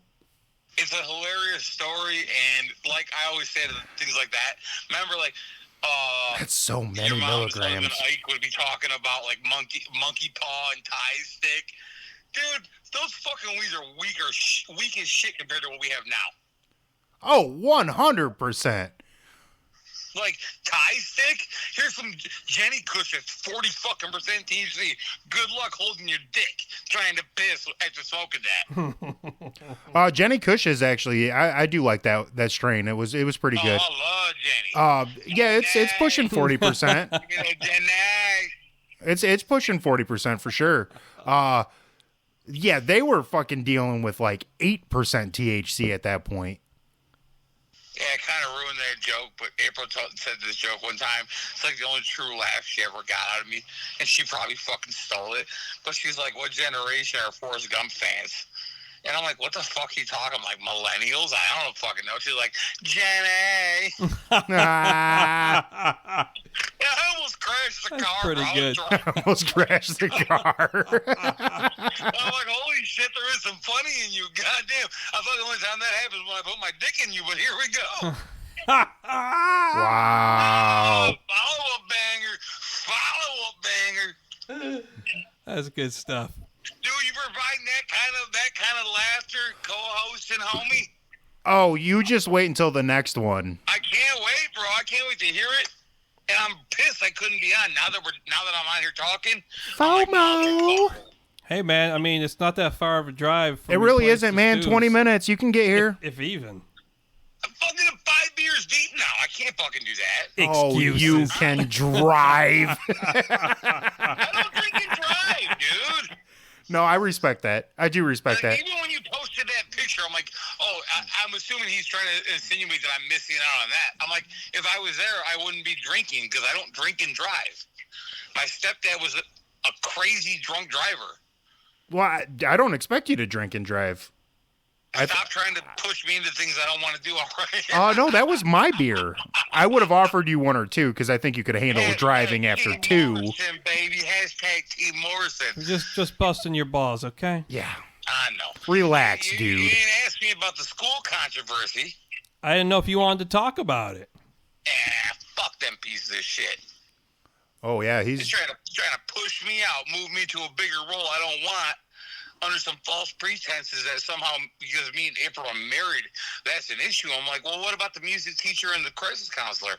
It's a hilarious story, and like I always say things like that. Remember, like... That's so many your mom milligrams. And Ike would be talking about like monkey paw and tie stick. Dude, those fucking weeds are weak as shit compared to what we have now. Oh, 100%. Like tie stick, here's some Jenny Kush at 40 fucking % THC. Good luck holding your dick trying to piss after smoking that. Jenny Kush is actually I do like that strain. It was pretty good. I love Jenny. Yeah, it's pushing 40%. Jenny. It's pushing 40% for sure. Yeah, they were fucking dealing with like 8% THC at that point. Yeah, it kind of ruined that joke, but April said this joke one time. It's like the only true laugh she ever got out of me, and she probably fucking stole it. But she's like, what generation are Forrest Gump fans? And I'm like, what the fuck are you talking? I'm like, millennials? I don't fucking know. She's like, Jenny. Yeah, I almost crashed the car. Pretty good. Almost crashed the car. I'm like, holy shit, there is some funny in you. Goddamn. I thought the only time that happens when I put my dick in you, but here we go. Wow. Follow-up banger. That's good stuff. Dude, you providing that kind of laughter, co-host and homie? Oh, you just wait until the next one. I can't wait, bro. I can't wait to hear it. And I'm pissed I couldn't be on. Now that I'm out here talking. FOMO. Hey, man, I mean, it's not that far of a drive. It really isn't, man. 20 minutes. You can get here. If even. I'm fucking 5 beers deep now. I can't fucking do that. Oh, you can drive. I don't drink and drive, dude. No, I respect that. I do respect that. Even when you posted that picture, I'm like, I'm assuming he's trying to insinuate that I'm missing out on that. I'm like, if I was there, I wouldn't be drinking because I don't drink and drive. My stepdad was a crazy drunk driver. Well, I don't expect you to drink and drive. Stop trying to push me into things I don't want to do already. Oh, no, that was my beer. I would have offered you one or two because I think you could handle driving after two. Morrison, baby. Hashtag Team Morrison. Just busting your balls, okay? Yeah. I know. Relax, dude. You didn't ask me about the school controversy. I didn't know if you wanted to talk about it. Fuck them pieces of shit. Oh, yeah, he's trying to push me out, move me to a bigger role I don't want, under some false pretenses that somehow, because me and April are married, that's an issue. I'm like, well, what about the music teacher and the crisis counselor?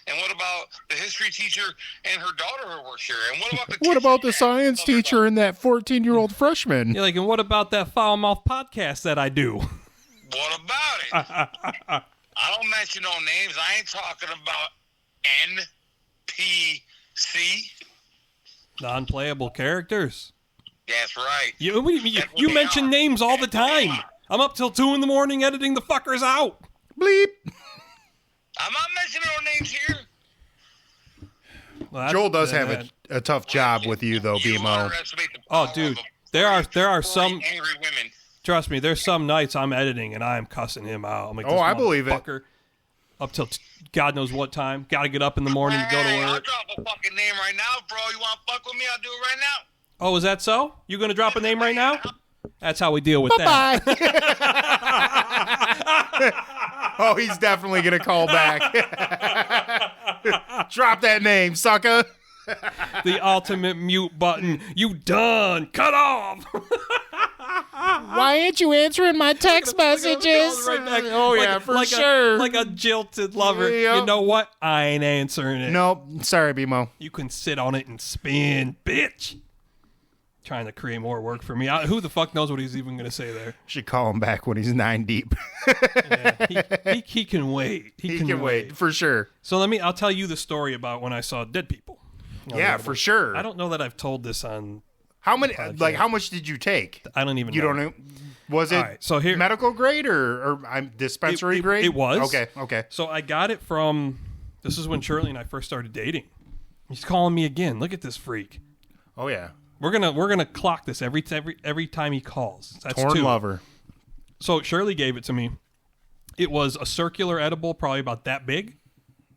And what about the history teacher and her daughter who works here? And what about the science teacher and that 14-year-old freshman? You're like, and what about that foul mouth podcast that I do? What about it? I don't mention no names. I ain't talking about NPC. Non-playable characters. That's right. You mention names all the time. I'm up till 2 a.m. editing the fuckers out. Bleep. I'm not mentioning no names here. Well, Joel does have a tough job with you, though, BMO. Oh, dude, there are some angry women. Trust me, there's some nights I'm editing and I am cussing him out. I'm like, I believe it. Up till God knows what time. Got to get up in the morning to go to work. I'll drop a fucking name right now, bro. You want to fuck with me? I'll do it right now. Oh, is that so? You going to drop a name right now? That's how we deal with that. Oh, he's definitely going to call back. Drop that name, sucker. The ultimate mute button. You done. Cut off. Why ain't you answering my text messages? Right back. Oh, yeah, for sure. Like a jilted lover. Yep. You know what? I ain't answering it. Nope. Sorry, BMO. You can sit on it and spin, bitch. Trying to create more work for me. Who the fuck knows what he's even going to say there? Should call him back when he's 9 deep. Yeah, he can wait. He can wait. For sure. So I'll tell you the story about when I saw dead people. Yeah, for sure. I don't know that I've told this on... How many? Like, how much did you take? I don't even know. You don't know? Was it so here, medical grade or dispensary grade? It was. Okay. So I got it from... This is when Shirley and I first started dating. He's calling me again. Look at this freak. Oh, yeah. We're gonna clock this every time he calls. That's Torn 2. lover. So Shirley gave it to me. It was a circular edible, probably about that big.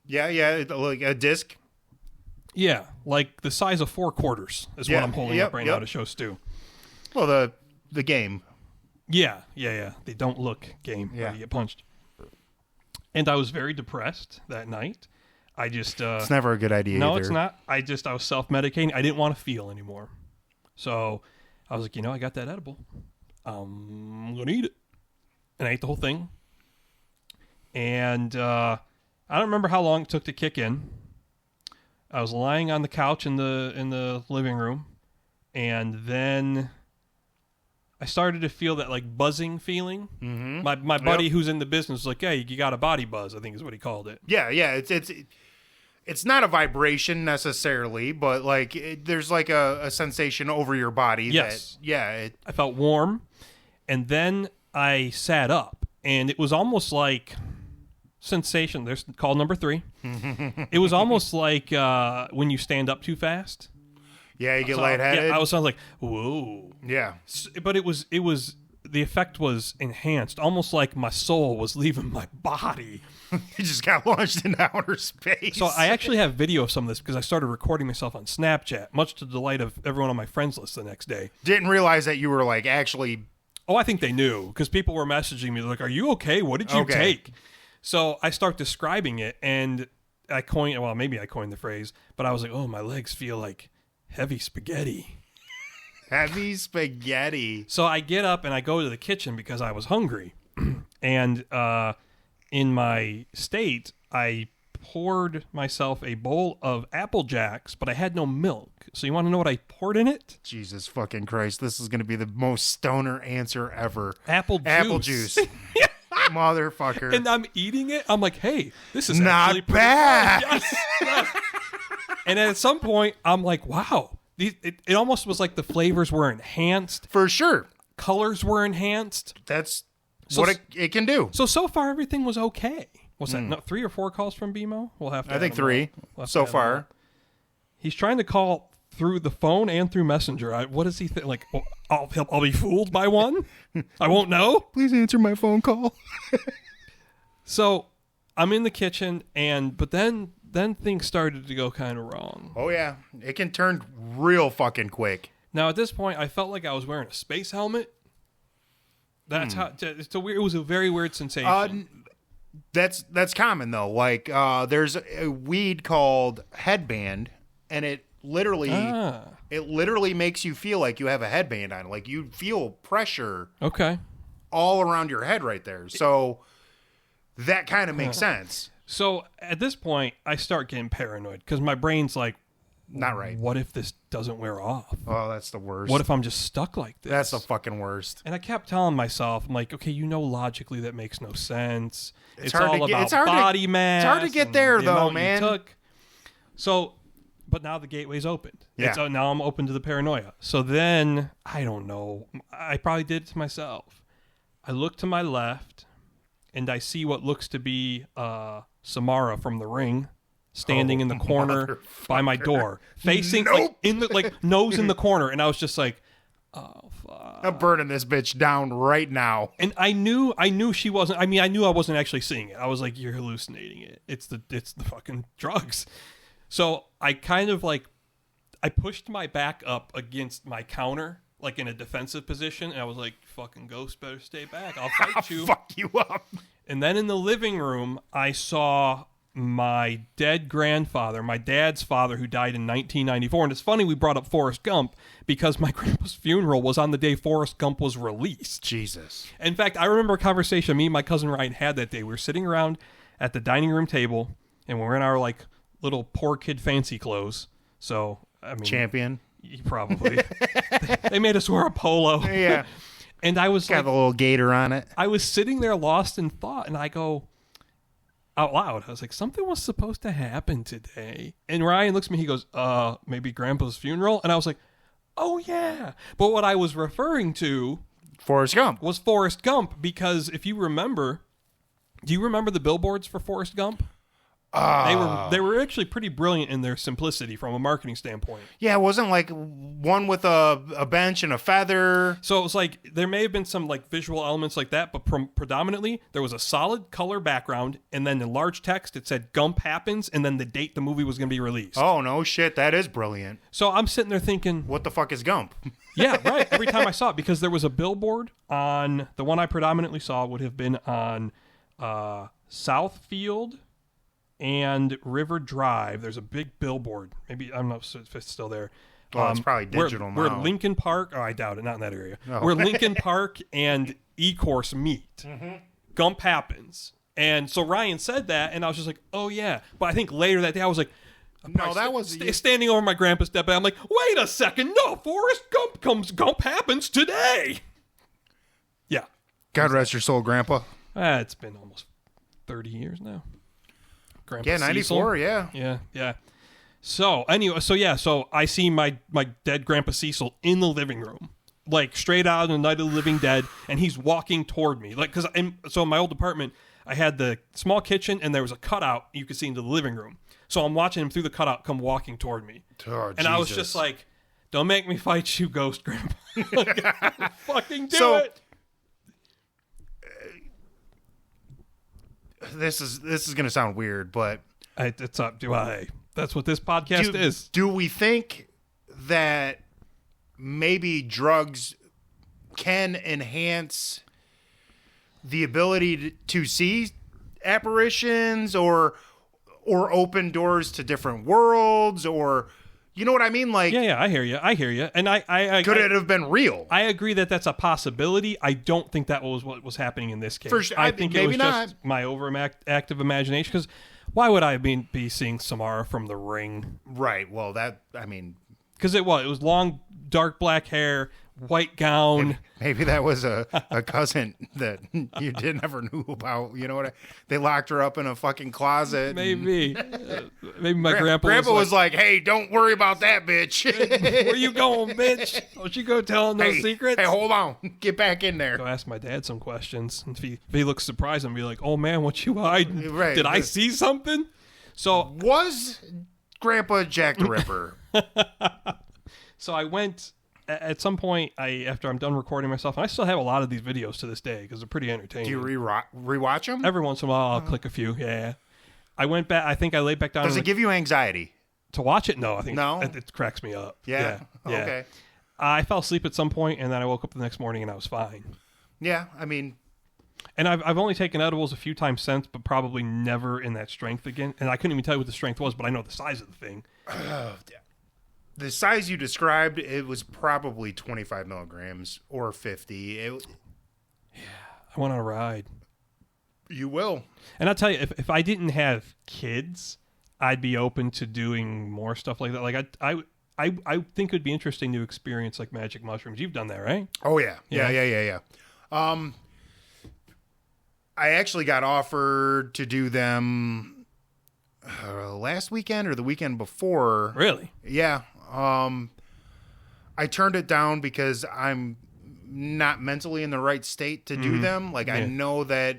Yeah, like a disc. Yeah, like the size of 4 quarters is what I'm holding up right now to show Stu. Well, the game. Yeah. They don't look game. Yeah. You get punched. And I was very depressed that night. I just... it's never a good idea No, either. it's not. I was self-medicating. I didn't want to feel anymore. So I was like, I got that edible. I'm going to eat it. And I ate the whole thing. And I don't remember how long it took to kick in. I was lying on the couch in the living room. And then I started to feel that like buzzing feeling. Mm-hmm. My buddy who's in the business was like, hey, you got a body buzz, I think is what he called it. Yeah. It's not a vibration necessarily, but like there's like a sensation over your body. Yes. I felt warm, and then I sat up, and it was almost like sensation. There's call number 3. It was almost like when you stand up too fast. Yeah, you get lightheaded. Yeah, I was like, whoa. Yeah, but it was the effect was enhanced, almost like my soul was leaving my body. You just got launched into outer space. So I actually have video of some of this because I started recording myself on Snapchat, much to the delight of everyone on my friends list the next day. Didn't realize that you were like actually... Oh, I think they knew because people were messaging me like, are you okay? What did you take? So I start describing it, and maybe I coined the phrase, but I was like, oh, my legs feel like heavy spaghetti. Heavy spaghetti. So I get up and I go to the kitchen because I was hungry. And in my state, I poured myself a bowl of Apple Jacks, but I had no milk. So you want to know what I poured in it? Jesus fucking Christ. This is going to be the most stoner answer ever. Apple juice. Apple juice. Motherfucker. And I'm eating it. I'm like, hey, this is not actually bad. Yes. And at some point, I'm like, wow. It almost was like the flavors were enhanced. For sure. Colors were enhanced. That's what it can do. So far, everything was okay. What's that? No, 3 or 4 calls from BMO? We'll have to. I think 3 so far. He's trying to call through the phone and through Messenger. What does he think? Like, I'll be fooled by one? I won't know? Please answer my phone call. So I'm in the kitchen, but then things started to go kind of wrong. Oh, yeah. It can turn real fucking quick. Now, at this point, I felt like I was wearing a space helmet. That's how it was a very weird sensation. That's common though. Like there's a weed called headband, and it literally makes you feel like you have a headband on. Like you feel pressure. Okay. All around your head right there. So that kind of makes sense. So at this point, I start getting paranoid because my brain's like, not right. What if this doesn't wear off? Oh, that's the worst. What if I'm just stuck like this? That's the fucking worst. And I kept telling myself, I'm like, okay, logically that makes no sense. It's hard all to about get, body mass. It's hard to get there, though, man. So, but now the gateway's opened. Yeah. Now I'm open to the paranoia. So then, I don't know. I probably did it to myself. I look to my left, and I see what looks to be Samara from The Ring. Standing in the corner by my door, facing nose in the corner, and I was just like, "Oh fuck!" I'm burning this bitch down right now. And I knew she wasn't. I mean, I knew I wasn't actually seeing it. I was like, "You're hallucinating it. It's the fucking drugs." So I kind of I pushed my back up against my counter, like in a defensive position, and I was like, "Fucking ghost, better stay back. I'll fight you. Fuck you up." And then in the living room, I saw my dead grandfather, my dad's father, who died in 1994. And it's funny we brought up Forrest Gump because my grandpa's funeral was on the day Forrest Gump was released. Jesus. In fact, I remember a conversation me and my cousin Ryan had that day. We were sitting around at the dining room table, and we were in our like little poor kid fancy clothes. So, I mean, Champion. Probably. They made us wear a polo. Yeah. And I was got a little gator on it. I was sitting there lost in thought, and I go out loud. I was like, something was supposed to happen today. And Ryan looks at me, he goes, maybe Grandpa's funeral? And I was like, oh yeah. But what I was referring to Forrest Gump was Forrest Gump, because if you remember, do you remember the billboards for Forrest Gump? They were actually pretty brilliant in their simplicity from a marketing standpoint. Yeah, it wasn't like one with a bench and a feather. So it was like there may have been some like visual elements like that, but predominantly there was a solid color background, and then in large text it said Gump happens, and then the date the movie was going to be released. Oh no shit, that is brilliant. So I'm sitting there thinking, what the fuck is Gump? Yeah, right. Every time I saw it, because there was a billboard on the one I predominantly saw would have been on Southfield and River Drive. There's a big billboard. Maybe, I don't know if it's still there. Well, it's probably digital now. Where Lincoln Park, I doubt it, not in that area. Oh. Where Lincoln Park and E-Course meet. Mm-hmm. Gump happens. And so Ryan said that, and I was just like, oh yeah. But I think later that day I was like, no, that was standing over my grandpa's deathbed. I'm like, wait a second, no, Forrest Gump happens today. Yeah. God rest your soul, Grandpa. It's been almost 30 years now. Grandpa yeah, 94, Cecil. Yeah. So anyway, so I see my dead Grandpa Cecil in the living room, like straight out of the Night of the Living Dead, and he's walking toward me, like in my old apartment, I had the small kitchen and there was a cutout you could see into the living room. So I'm watching him through the cutout come walking toward me, and I was just like, "Don't make me fight you, Ghost Grandpa! Like, fucking do it." This is going to sound weird, but it's up. That's what this podcast is. Do we think that maybe drugs can enhance the ability to see apparitions or open doors to different worlds, or you know what I mean? Like, yeah, I hear you. And I could it have been real? I agree that that's a possibility. I don't think that was what was happening in this case. For sure, I think it was just my overactive imagination. Because why would I be seeing Samara from The Ring? Right. Well, because it was long, dark black hair, white gown. Maybe that was a cousin that you never knew about. You know what? They locked her up in a fucking closet. Maybe. Maybe my grandpa was like, "Hey, don't worry about that, bitch. Where you going, bitch? Don't you go telling those secrets? Hey, hold on. Get back in there." Go ask my dad some questions. And if he looks surprised and be like, "Oh man, what you hiding? Right. Did I see something?" So was Grandpa Jack the Ripper? So I went at some point. After I'm done recording myself, and I still have a lot of these videos to this day because they're pretty entertaining. Do you rewatch them? Every once in a while, I'll click a few. Yeah. I went back. I think I laid back down. Does it give you anxiety to watch it? No, I think no. It cracks me up. Yeah. Okay. I fell asleep at some point, and then I woke up the next morning, and I was fine. Yeah, I mean, and I've only taken edibles a few times since, but probably never in that strength again. And I couldn't even tell you what the strength was, but I know the size of the thing. The size you described, it was probably 25 milligrams or 50. I went on a ride. You will. And I'll tell you, if I didn't have kids, I'd be open to doing more stuff like that. Like I think it would be interesting to experience like magic mushrooms. You've done that, right? Oh yeah. Yeah. I actually got offered to do them last weekend or the weekend before. Really? Yeah. I turned it down because I'm not mentally in the right state to do them. Like, I know that,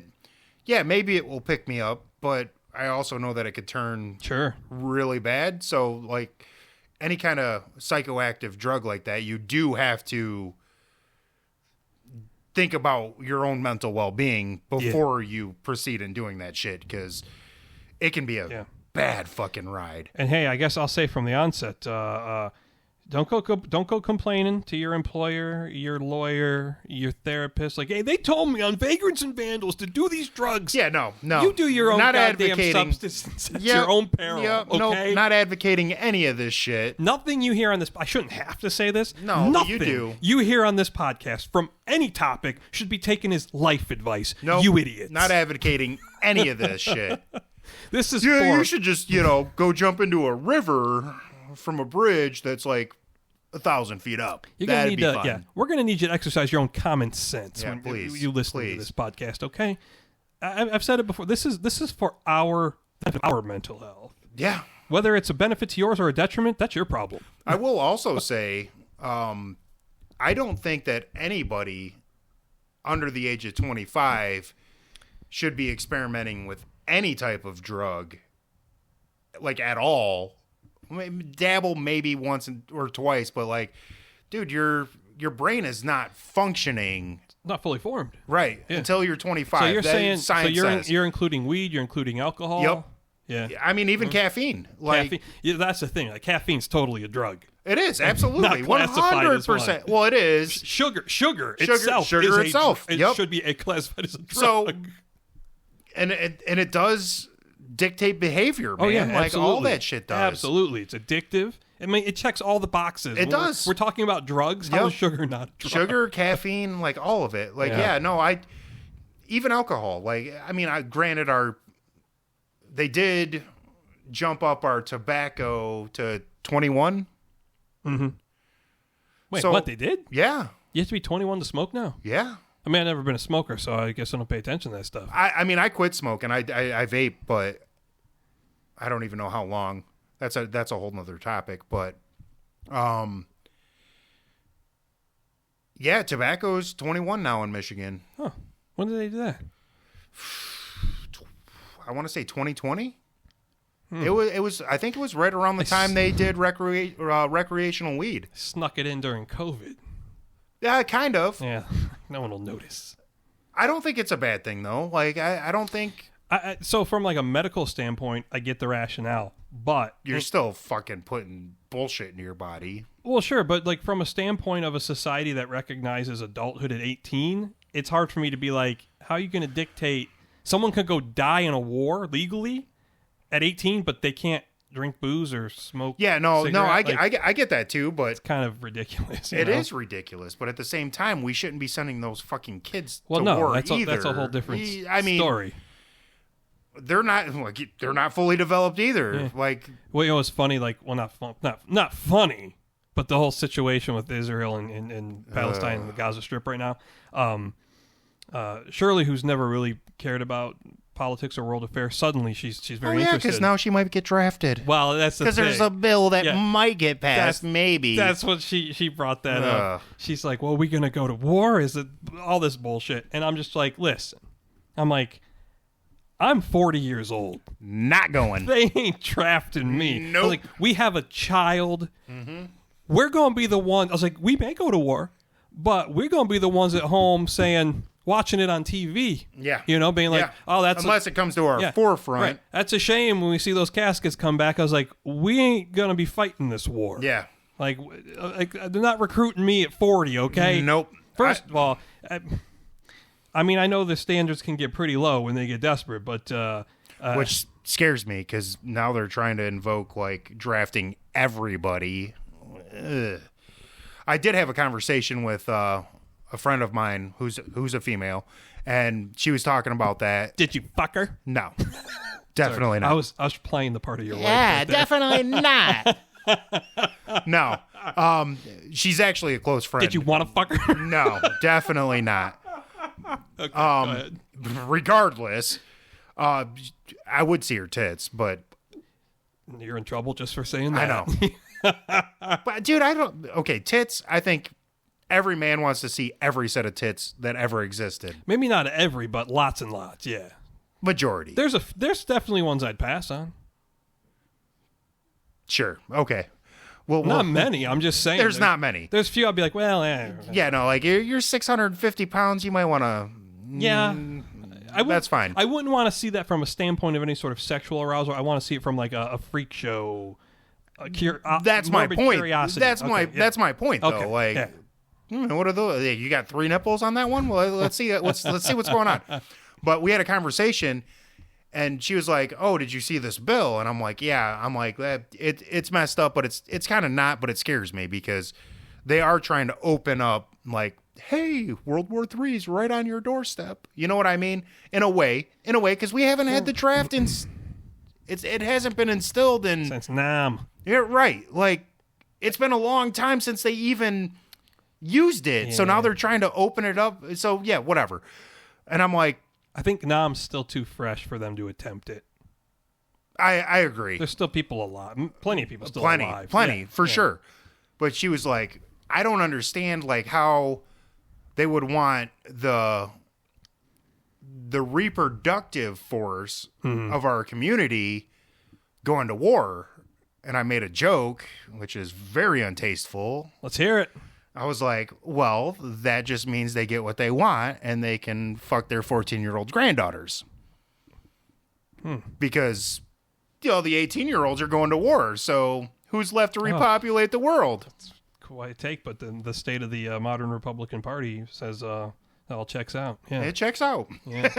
maybe it will pick me up, but I also know that it could turn really bad. So, like, any kind of psychoactive drug like that, you do have to think about your own mental well-being before you proceed in doing that shit, because it can be a bad fucking ride. And hey, I guess I'll say from the onset, Don't go complaining to your employer, your lawyer, your therapist. Like, hey, they told me on Vagrants and Vandals to do these drugs. Yeah, no. You do your own not goddamn substance at your own peril. Yep, okay? No, not advocating any of this shit. Nothing you hear on this. I shouldn't have to say this. No, nothing you do. You hear on this podcast from any topic should be taken as life advice. No, you idiots. Not advocating any of this shit. This is you should just go jump into a river from a bridge that's like 1,000 feet up. You're gonna That'd need be to, fun. yeah. We're gonna need you to exercise your own common sense Yeah, when please, you listen please. to this podcast. Okay, I've said it before. This is for our mental health. Yeah. Whether it's a benefit to yours or a detriment, that's your problem. I will also say, I don't think that anybody under the age of 25 should be experimenting with any type of drug, like at all. Dabble maybe once or twice, but like, dude, your brain is not functioning, Not fully formed, right? Yeah. Until you're 25. So you're saying science says. you're including weed, you're including alcohol. Yep. Yeah. I mean, even caffeine. Like Caffeine. Yeah, that's the thing. Like, caffeine's totally a drug. it is absolutely Not classified as 100%. Well, it is. Sugar Sugar itself. It Yep. should be classified as a drug. So, and it does dictate behavior, man. Oh yeah, like absolutely. all that shit does. Absolutely, it's addictive. I mean, it checks all the boxes. It does. We're talking about drugs. How Yep. is sugar not a drug? Sugar, caffeine, like all of it. Like even alcohol. Like I mean, granted, they did jump up our tobacco to 21. Mm-hmm. Wait, So- what? They did? Yeah, You have to be 21 to smoke now? yeah. I mean, I've never been a smoker, so I guess I don't pay attention to that stuff. I mean, I quit smoking. I vape, but I don't even know how long. That's a whole nother topic. But, yeah, tobacco's 21 now in Michigan. Huh. When did they do that? I want to say 2020. It was. I think it was right around the time they did recreational weed. Snuck it in during COVID. Yeah, kind of. Yeah, no one will notice. I don't think it's a bad thing though. Like I don't think So from like a medical standpoint, I get the rationale, but you're still fucking putting bullshit into your body. Well, sure, but like from a standpoint of a society that recognizes adulthood at 18, it's hard for me to be like, how are you going to dictate someone could go die in a war legally at 18, but they can't drink booze or smoke? Yeah, no, cigarette? I get that too, but It's kind of ridiculous. it is ridiculous. But at the same time, we shouldn't be sending those fucking kids to Well, no, war that's either. a whole different I mean, story. they're not fully developed either. Yeah. Like, Well, it was funny. Like, well, not funny, but the whole situation with Israel and Palestine and the Gaza Strip right now. Shirley, who's never really cared about politics or world affairs, suddenly she's very interested. because now she might get drafted. Well, that's the Because thing. there's a bill that Yeah. might get passed, maybe. That's what she brought that Ugh. up. She's like, well, are we going to go to war? Is it all this bullshit? And I'm just like, listen. I'm like, I'm 40 years old. Not going. They ain't drafting me. Nope. I was like, we have a child. Mm-hmm. We're going to be the one. I was like, we may go to war, but we're going to be the ones at home saying, watching it on TV. Yeah. You know, being like, Yeah. oh, that's Unless it comes to our yeah, forefront. Right. That's a shame when we see those caskets come back. I was like, we ain't going to be fighting this war. Yeah. Like, they're not recruiting me at 40, okay? Nope. First of all, I mean, I know the standards can get pretty low when they get desperate, but... Which scares me because now they're trying to invoke like drafting everybody. Ugh. I did have a conversation with a friend of mine who's a female, and she was talking about that. Did you fuck her? No, definitely not. I was playing the part of your wife. Yeah, right there. definitely not. No, she's actually a close friend. Did you want to fuck her? No, definitely not. Okay, go ahead. Regardless, I would see her tits, but You're in trouble just for saying that. I know. But dude, I don't. Okay, tits. I think every man wants to see every set of tits that ever existed. Maybe not every, but lots and lots. Yeah. Majority. There's definitely ones I'd pass on. Sure. Okay. Well, Not many. I'm just saying. There's not many. There's few. I'd be like, well, Yeah, no. Like you're 650 pounds. You might want to. yeah. That's fine. I wouldn't want to see that from a standpoint of any sort of sexual arousal. I want to see it from like a freak show That's my point. Curiosity. That's my point, though. Okay, Like, what are those? You got 3 nipples on that one? Well, let's see. Let's see what's going on. But we had a conversation, and she was like, "Oh, did you see this bill?" And I'm like, "Yeah." I'm like, "It's messed up, but it's kind of not. But it scares me because they are trying to open up, like, hey, World War III's right on your doorstep. You know what I mean? In a way, because we haven't had the draft in. It hasn't been instilled in since Nam. Yeah, right. Like, it's been a long time since they even used it. Yeah. So now they're trying to open it up. So yeah, whatever. And I'm like, I think Nam's still too fresh for them to attempt it. I agree. There's still people alive. Plenty of people still alive. Plenty, for sure. But she was like, I don't understand, like, how they would want the reproductive force of our community going to war. And I made a joke, which is very untasteful. Let's hear it. I was like, well, that just means they get what they want and they can fuck their 14-year-old granddaughters. Because, the 18-year-olds are going to war. So who's left to repopulate the world? That's quite a take, but then the state of the modern Republican Party says that all checks out. Yeah. It checks out. Yeah.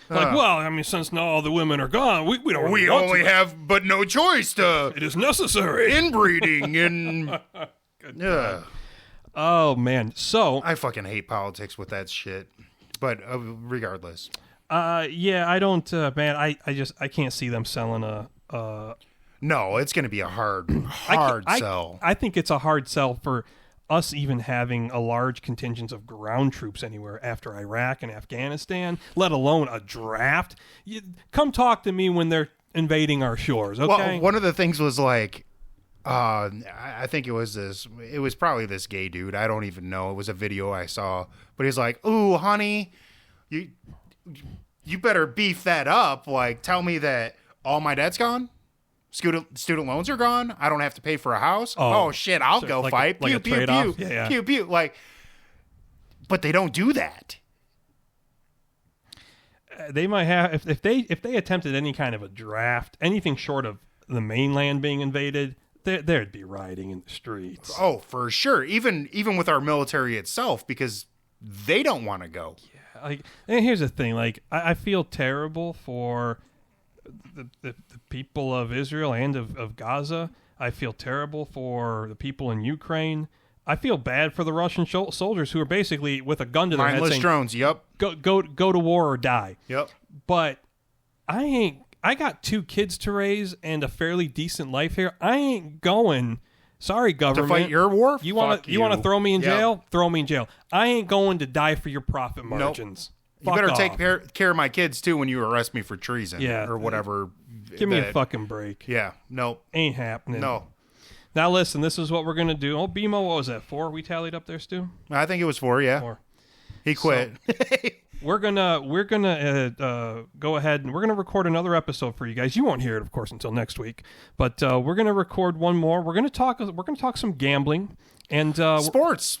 Well, I mean, since now all the women are gone, we don't really we only have but no choice to... It is necessary. Inbreeding and... Oh, man. So... I fucking hate politics with that shit. But regardless. Yeah, I don't... man, I can't see them selling a... No, it's going to be a hard sell. I think it's a hard sell for us even having a large contingent of ground troops anywhere after Iraq and Afghanistan, let alone a draft. Come talk to me when they're invading our shores, okay? Well, one of the things was like, I think it was probably this gay dude. I don't even know. It was a video I saw. But he's like, ooh, honey, you better beef that up. Like, tell me that all my debt's gone. Student loans are gone. I don't have to pay for a house. Oh shit! I'll go fight. Pew pew pew. Pew pew. Like, but they don't do that. They might have if they attempted any kind of a draft, anything short of the mainland being invaded, there'd be rioting in the streets. Oh, for sure. Even with our military itself, because they don't want to go. Yeah. Like, and here's the thing. Like, I feel terrible for the people of Israel and of Gaza. I feel terrible for the people in Ukraine. I feel bad for the Russian soldiers who are basically with a gun to their head saying, drones, yep. Go to war or die. Yep. But I got 2 kids to raise and a fairly decent life here. I ain't going. Sorry, government. To fight your war? You want to throw me in jail? Throw me in jail. I ain't going to die for your profit margins. Nope. You better take care of my kids, too, when you arrest me for treason or whatever. Give me a fucking break. Yeah, nope. Ain't happening. No. Now, listen, this is what we're going to do. Oh, BMO, what was that, 4 we tallied up there, Stu? I think it was 4, yeah. 4. He quit. So, we're gonna go ahead and we're going to record another episode for you guys. You won't hear it, of course, until next week. But we're going to record one more. We're going to talk some gambling. And sports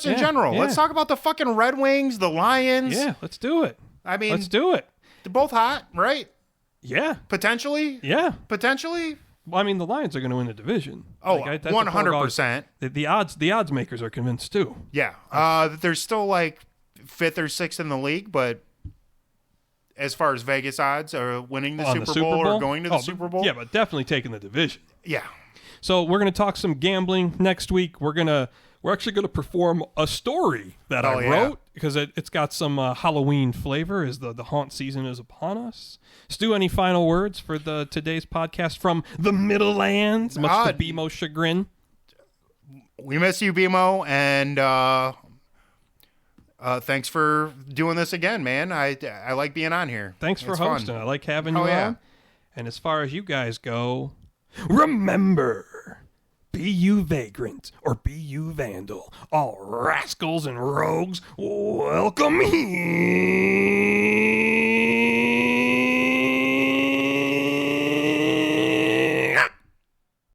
in general. Yeah. Let's talk about the fucking Red Wings, the Lions. Yeah, let's do it. I mean, let's do it. They're both hot, right? Yeah, potentially. Yeah, potentially. Well, I mean, the Lions are going to win the division. Oh, 100%. The odds makers are convinced too. Yeah, they're still like 5th or 6th in the league, but as far as Vegas odds are winning the Super Bowl or going to the Super Bowl, yeah, but definitely taking the division. Yeah. So we're going to talk some gambling next week. We're actually going to perform a story that I wrote because it's got some Halloween flavor as the haunt season is upon us. Stu, any final words for today's podcast from the Middlelands, much to BMO's chagrin? We miss you, BMO, and thanks for doing this again, man. I like being on here. Thanks for hosting. Fun. I like having you on. And as far as you guys go, remember, be you vagrant or be you vandal, all rascals and rogues, welcome here.